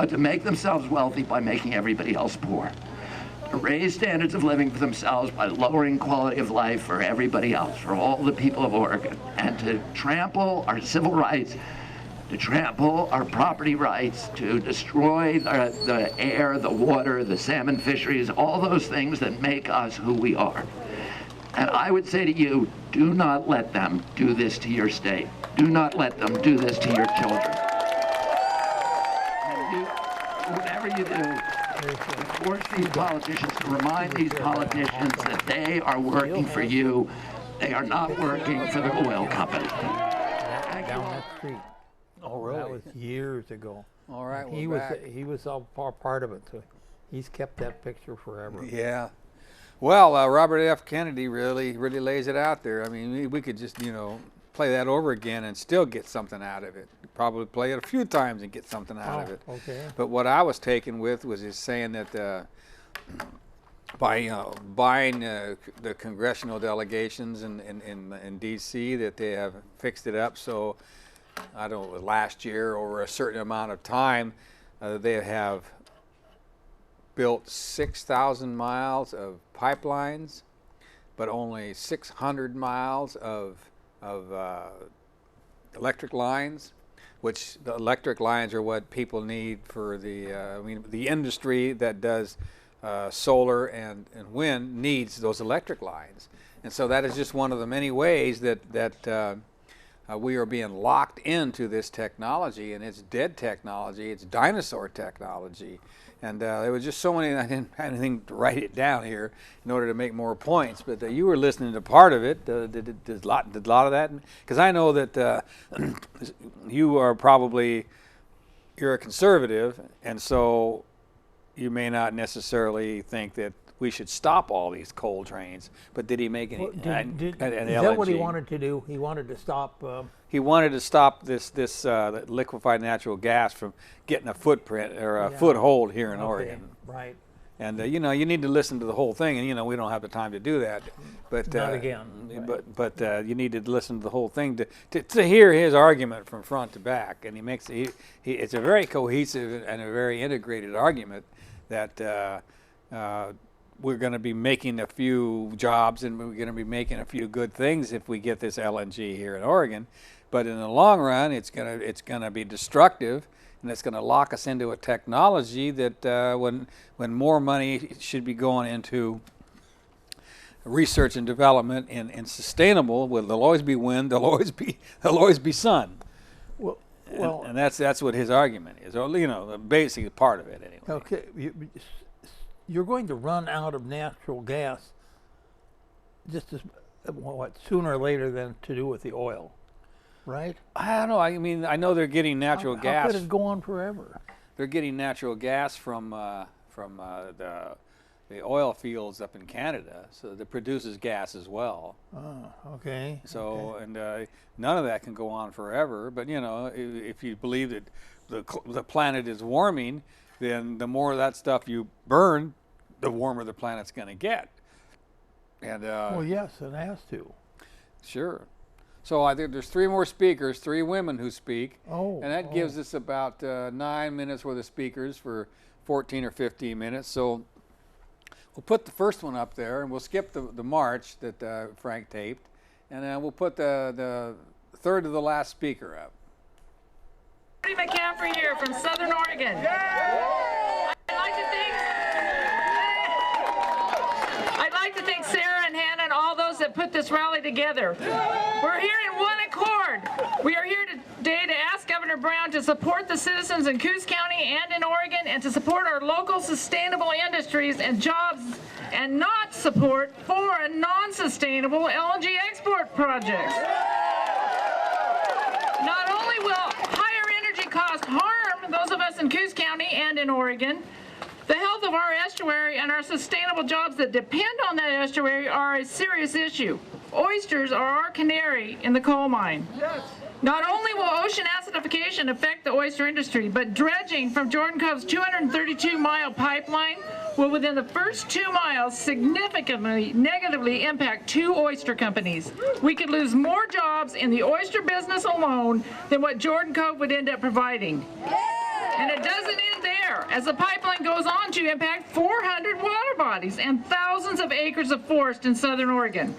to make themselves wealthy by making everybody else poor. To raise standards of living for themselves by lowering quality of life for everybody else, for all the people of Oregon, and to trample our civil rights, to trample our property rights, to destroy the air, the water, the salmon fisheries, all those things that make us who we are. And I would say to you, do not let them do this to your state. Do not let them do this to your children. Whatever you do, force these politicians to remind these politicians that they are working for you. They are not working for the oil company. Down that street. Oh, really? That was years ago. All right, He was all part of it, so he's kept that picture forever. Yeah. Well, Robert F. Kennedy really lays it out there. I mean, we could just, play that over again and still get something out of it. Probably play it a few times and get something out of it. Okay. But what I was taken with was his saying that by buying the congressional delegations in D.C. that they have fixed it up so, I don't know, last year over a certain amount of time, they have built 6,000 miles of pipelines, but only 600 miles of electric lines, which the electric lines are what people need for the industry that does solar and wind needs those electric lines. And so that is just one of the many ways that we are being locked into this technology, and it's dead technology, it's dinosaur technology. And there was just so many, I didn't have anything to write it down here in order to make more points, but you were listening to part of it. Did a lot of that? Because I know that you're a conservative, and so you may not necessarily think that we should stop all these coal trains, but did he make any? Is that what he wanted to do? He wanted to stop. He wanted to stop this liquefied natural gas from getting a footprint or a foothold here in Oregon. Right. And you need to listen to the whole thing, and we don't have the time to do that. But not again. Right. But you need to listen to the whole thing to hear his argument from front to back, and it's a very cohesive and a very integrated argument that. We're going to be making a few jobs and we're going to be making a few good things if we get this LNG here in Oregon. But in the long run, it's going to be destructive, and it's going to lock us into a technology that when more money should be going into research and development and sustainable, there'll always be wind, there'll always be sun. Well, and that's what his argument is, or the basic part of it anyway. Okay. You're going to run out of natural gas just as sooner or later than to do with the oil, right? I don't know. I mean, I know they're getting natural gas. How could it go on forever? They're getting natural gas from the oil fields up in Canada, so that produces gas as well. Oh, okay. So and none of that can go on forever. But if you believe that the planet is warming, then the more of that stuff you burn, the warmer the planet's going to get. And well, yes, it has to. Sure. So I think there's 3 more speakers, 3 women who speak. Oh. And that gives us about 9 minutes worth of speakers for 14 or 15 minutes. So we'll put the first one up there, and we'll skip the march that Frank taped, and we'll put the third to the last speaker up. Marty McCaffrey here from Southern Oregon. I'd like to thank Sarah and Hannah and all those that put this rally together. We're here in one accord. We are here today to ask Governor Brown to support the citizens in Coos County and in Oregon, and to support our local sustainable industries and jobs, and not support foreign non-sustainable LNG export projects. will higher energy costs harm those of us in Coos County and in Oregon, the health of our estuary and our sustainable jobs that depend on that estuary are a serious issue. Oysters are our canary in the coal mine. Yes. Not only will ocean acidification affect the oyster industry, but dredging from Jordan Cove's 232-mile pipeline will, within the first 2 miles, significantly negatively impact 2 oyster companies. We could lose more jobs in the oyster business alone than what Jordan Cove would end up providing. And it doesn't end there, as the pipeline goes on to impact 400 water bodies and thousands of acres of forest in southern Oregon.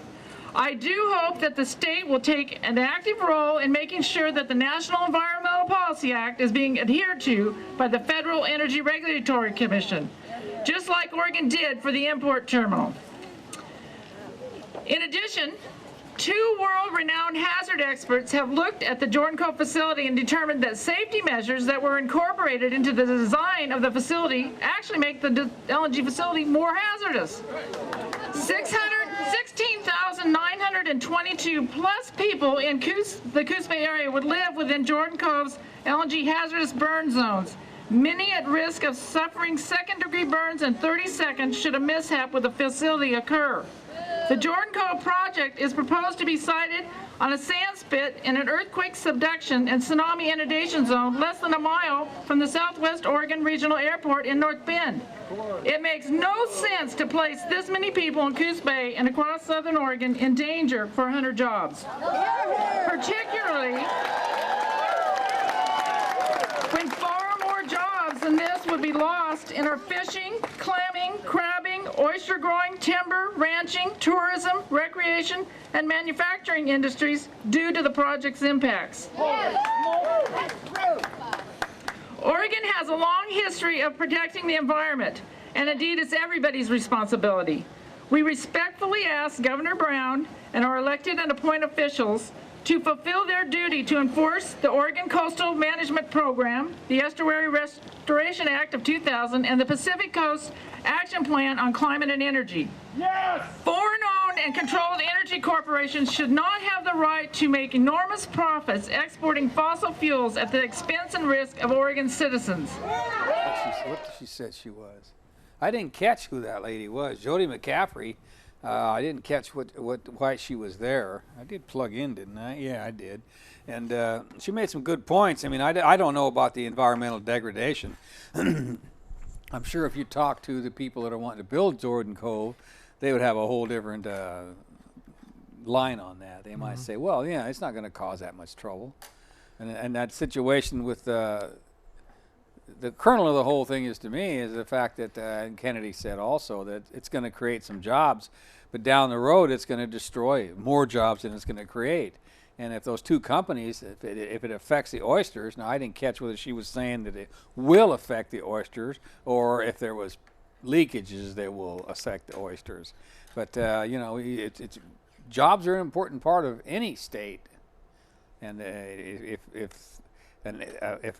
I do hope that the state will take an active role in making sure that the National Environmental Policy Act is being adhered to by the Federal Energy Regulatory Commission, just like Oregon did for the import terminal. In addition, 2 world-renowned hazard experts have looked at the Jordan Cove facility and determined that safety measures that were incorporated into the design of the facility actually make the LNG facility more hazardous. 16,922 plus people in the Coos Bay area would live within Jordan Cove's LNG hazardous burn zones, many at risk of suffering second-degree burns in 30 seconds should a mishap with the facility occur. The Jordan Cove project is proposed to be sited on a sand spit in an earthquake subduction and tsunami inundation zone less than a mile from the Southwest Oregon Regional Airport in North Bend. It makes no sense to place this many people in Coos Bay and across southern Oregon in danger for 100 jobs, particularly when far more jobs than this would be lost in our fishing, clamming, crabbing, oyster growing, timber, ranching, tourism, recreation, and manufacturing industries due to the project's impacts. Oregon has a long history of protecting the environment, and indeed it's everybody's responsibility. We respectfully ask Governor Brown and our elected and appointed officials to fulfill their duty to enforce the Oregon Coastal Management Program, the Estuary Restoration Act of 2000, and the Pacific Coast Action Plan on Climate and Energy. Yes! Foreign-owned and controlled energy corporations should not have the right to make enormous profits exporting fossil fuels at the expense and risk of Oregon citizens. What she said she was. I didn't catch who that lady was. Jody McCaffrey. I didn't catch why she was there. I did plug in, didn't I? Yeah, I did. And she made some good points. I mean, I don't know about the environmental degradation. I'm sure if you talk to the people that are wanting to build Jordan Cove, they would have a whole different line on that. They might say, well, yeah, it's not going to cause that much trouble. And that situation with the kernel of the whole thing is, to me, is the fact that Kennedy said also that it's going to create some jobs, but down the road it's going to destroy more jobs than it's going to create. And if those 2 companies, if it affects the oysters, now I didn't catch whether she was saying that it will affect the oysters or if there was leakages that will affect the oysters. But you know, jobs are an important part of any state, and if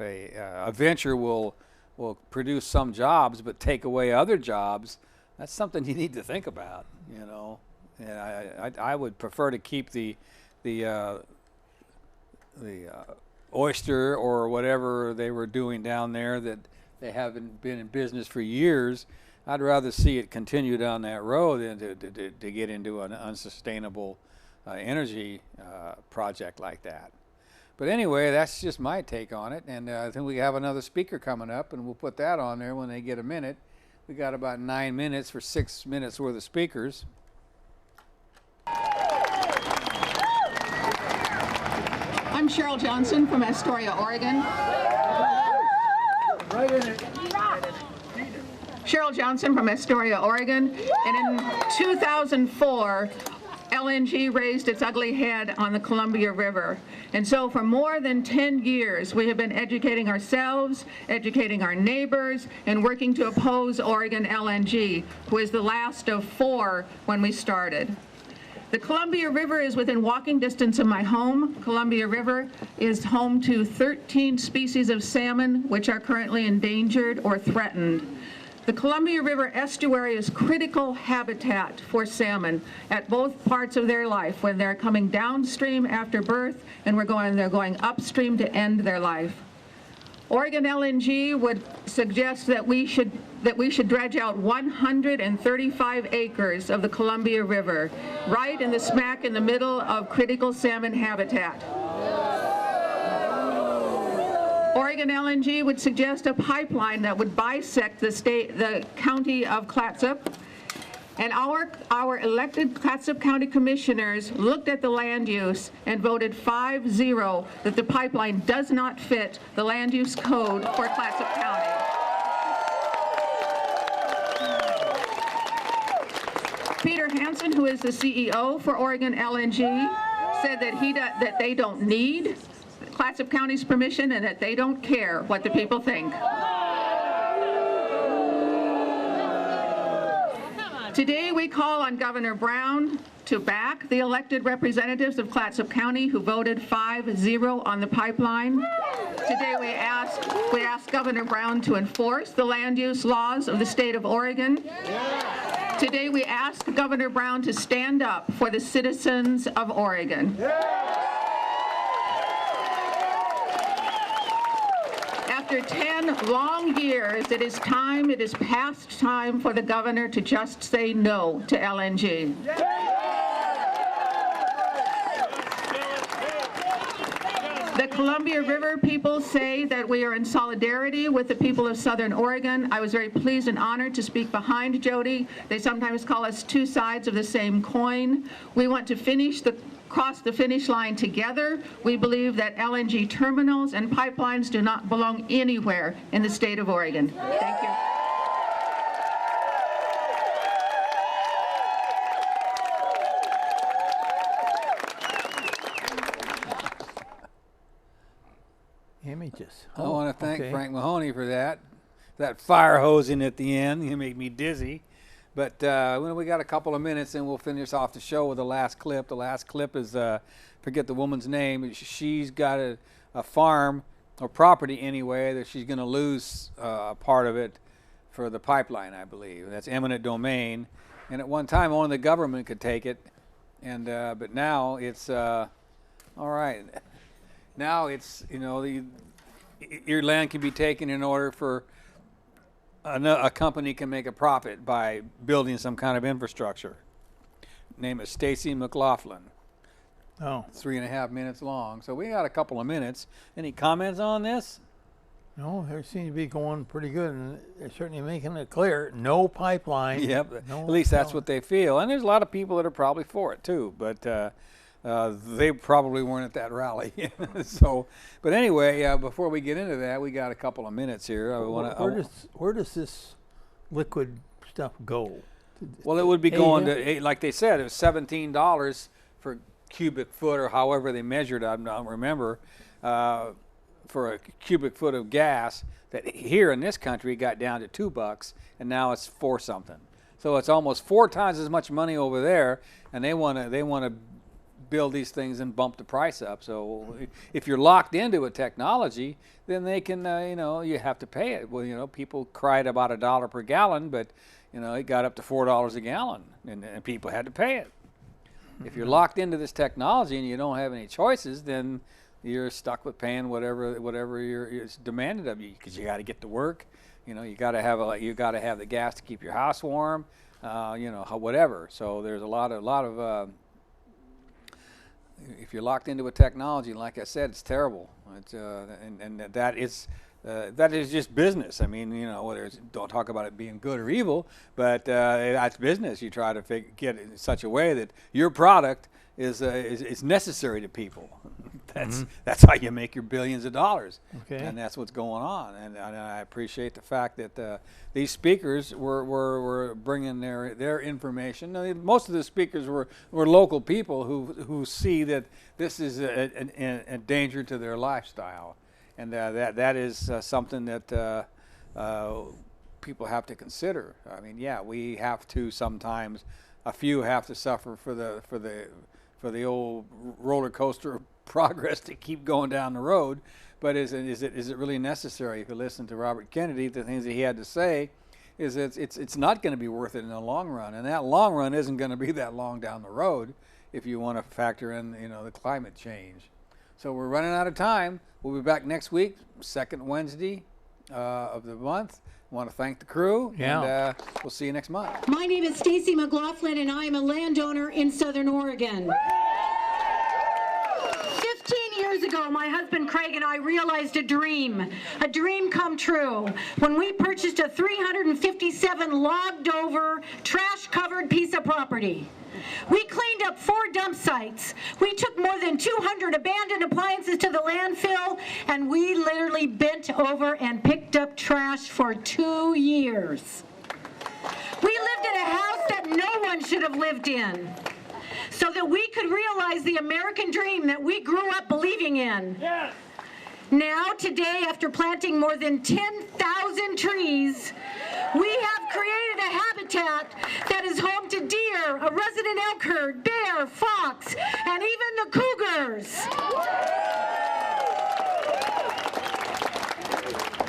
a venture will produce some jobs but take away other jobs, that's something you need to think about, you know. And I would prefer to keep the oyster or whatever they were doing down there that they haven't been in business for years. I'd rather see it continue down that road than to get into an unsustainable energy project like that. But anyway, that's just my take on it, and I think we have another speaker coming up, and we'll put that on there when they get a minute. We got about 9 minutes for 6 minutes worth of speakers. I'm Cheryl Johnson from Astoria, Oregon. Right in it. Cheryl Johnson from Astoria, Oregon, and in 2004, LNG raised its ugly head on the Columbia River. And so for more than 10 years, we have been educating ourselves, educating our neighbors, and working to oppose Oregon LNG, who is the last of 4 when we started. The Columbia River is within walking distance of my home. Columbia River is home to 13 species of salmon, which are currently endangered or threatened. The Columbia River estuary is critical habitat for salmon at both parts of their life, when they're coming downstream after birth and they're going upstream to end their life. Oregon LNG would suggest that we should dredge out 135 acres of the Columbia River, right in the smack in the middle of critical salmon habitat. Oregon LNG would suggest a pipeline that would bisect the county of Clatsop, and our elected Clatsop County commissioners looked at the land use and voted 5-0 that the pipeline does not fit the land use code for Clatsop County. Peter Hansen, who is the CEO for Oregon LNG, said that they don't need Clatsop County's permission and that they don't care what the people think. Today we call on Governor Brown to back the elected representatives of Clatsop County who voted 5-0 on the pipeline. Today we ask Governor Brown to enforce the land use laws of the state of Oregon. Today we ask Governor Brown to stand up for the citizens of Oregon. After 10 long years, it is past time for the governor to just say no to LNG. The Columbia River people say that we are in solidarity with the people of Southern Oregon. I was very pleased and honored to speak behind Jody. They sometimes call us two sides of the same coin. We want to cross the finish line together. We believe that LNG terminals and pipelines do not belong anywhere in the state of Oregon. Thank you. Images. I want to thank Frank Mahoney for that fire hosing at the end. You make me dizzy. But we got a couple of minutes and we'll finish off the show with the last clip. The last clip is, forget the woman's name. She's got a farm or property anyway that she's going to lose part of it for the pipeline, I believe. That's eminent domain. And at one time only the government could take it. And but now it's all right. Now it's, your land can be taken in order for a company can make a profit by building some kind of infrastructure. Name is Stacy McLaughlin. Oh. 3.5 minutes long. So we got a couple of minutes. Any comments on this? No, they seem to be going pretty good, and they're certainly making it clear, no pipeline. Yep, no at least that's what they feel. And there's a lot of people that are probably for it too, but they probably weren't at that rally. So, but anyway, before we get into that, we got a couple of minutes here. Where does this liquid stuff go? Well, it would be going to, like they said, it was $17 for cubic foot, or however they measured it, I don't remember, for a cubic foot of gas. That here in this country got down to $2, and now it's 4 something. So it's almost 4 times as much money over there, and they want to build these things and bump the price up. So if you're locked into a technology, then they can, you have to pay it. Well, people cried about $1 per gallon, but it got up to $4 a gallon, and people had to pay it. If you're locked into this technology and you don't have any choices, then you're stuck with paying whatever is demanded of you, because you got to get to work. You got to have the gas to keep your house warm. Whatever. So there's a lot of if you're locked into a technology, like I said, it's terrible. It's and that is just business. I mean, don't talk about it being good or evil, but that's business. You try to get it in such a way that your product is necessary to people. That's how you make your billions of dollars. Okay. And that's what's going on. And I appreciate the fact that these speakers were bringing their information. Most of the speakers were local people who see that this is a danger to their lifestyle, and that is something that people have to consider. I mean, yeah, we have to sometimes. A few have to suffer for the old roller coaster progress to keep going down the road, but is it really necessary? If you listen to Robert Kennedy, the things that he had to say, is it's not going to be worth it in the long run, and that long run isn't going to be that long down the road if you want to factor in the climate change. So we're running out of time. We'll be back next week, second Wednesday of the month. I want to thank the crew, and we'll see you next month. My name is Stacy McLaughlin, and I am a landowner in Southern Oregon. 15 years ago, my husband Craig and I realized a dream come true, when we purchased a 357 logged over, trash covered piece of property. We cleaned up 4 dump sites. We took more than 200 abandoned appliances to the landfill, and we literally bent over and picked up trash for 2 years. We lived in a house that no one should have lived in, so that we could realize the American dream that we grew up believing in. Yes. Now, today, after planting more than 10,000 trees, we have created a habitat that is home to deer, a resident elk herd, bear, fox, and even the cougars.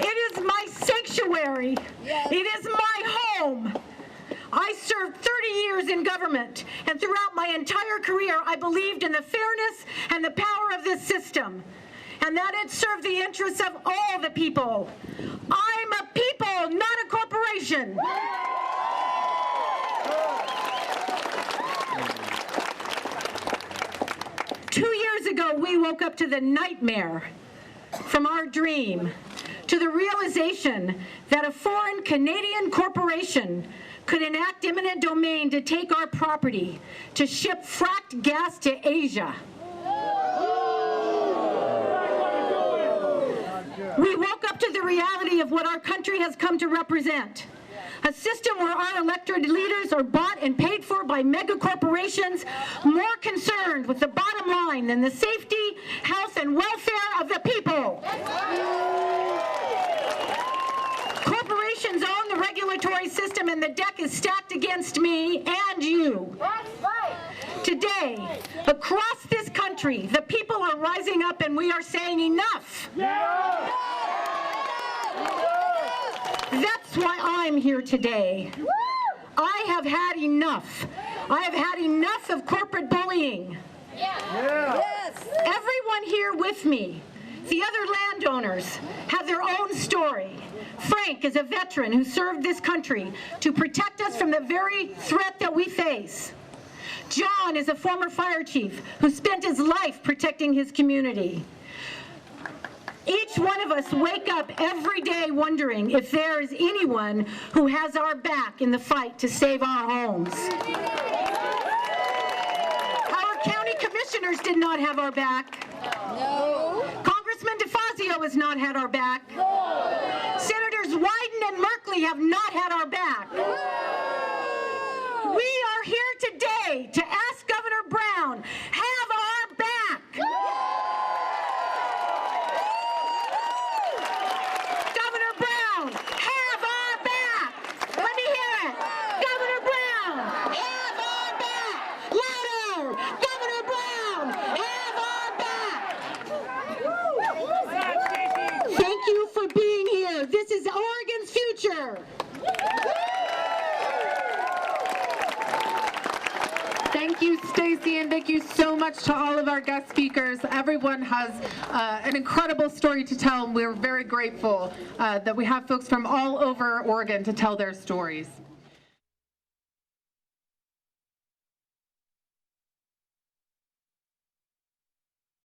It is my sanctuary. Yes. It is my home. I served 30 years in government, and throughout my entire career, I believed in the fairness and the power of this system, and that it served the interests of all the people. I'm a people, not a corporation. Two years ago, we woke up to the nightmare from our dream, to the realization that a foreign Canadian corporation could enact eminent domain to take our property, to ship fracked gas to Asia. We woke up to the reality of what our country has come to represent. A system where our elected leaders are bought and paid for by mega corporations, more concerned with the bottom line than the safety, health, and welfare of the people. Corporations own the regulatory system, and the deck is stacked against me and you. That's right. Today, across this country, the people are rising up, and we are saying enough. Yeah. That's why I'm here today. I have had enough. I have had enough of corporate bullying. Yeah. Yes. Everyone here with me, the other landowners, have their own story. Frank is a veteran who served this country to protect us from the very threat that we face. John is a former fire chief who spent his life protecting his community. Each one of us wake up every day wondering if there is anyone who has our back in the fight to save our homes. Our county commissioners did not have our back. No. Congressman DeFazio has not had our back. No. Senators Wyden and Merkley have not had our back. No. We are here today to ask Governor Brown, have our back. No. Governor Brown, have our back. Let me hear it. Governor Brown, have our back. Louder. Governor Brown, have our back. Thank you for being here. This is Oregon's future. Thank you, Stacy, and thank you so much to all of our guest speakers. Everyone has an incredible story to tell, and we're very grateful that we have folks from all over Oregon to tell their stories.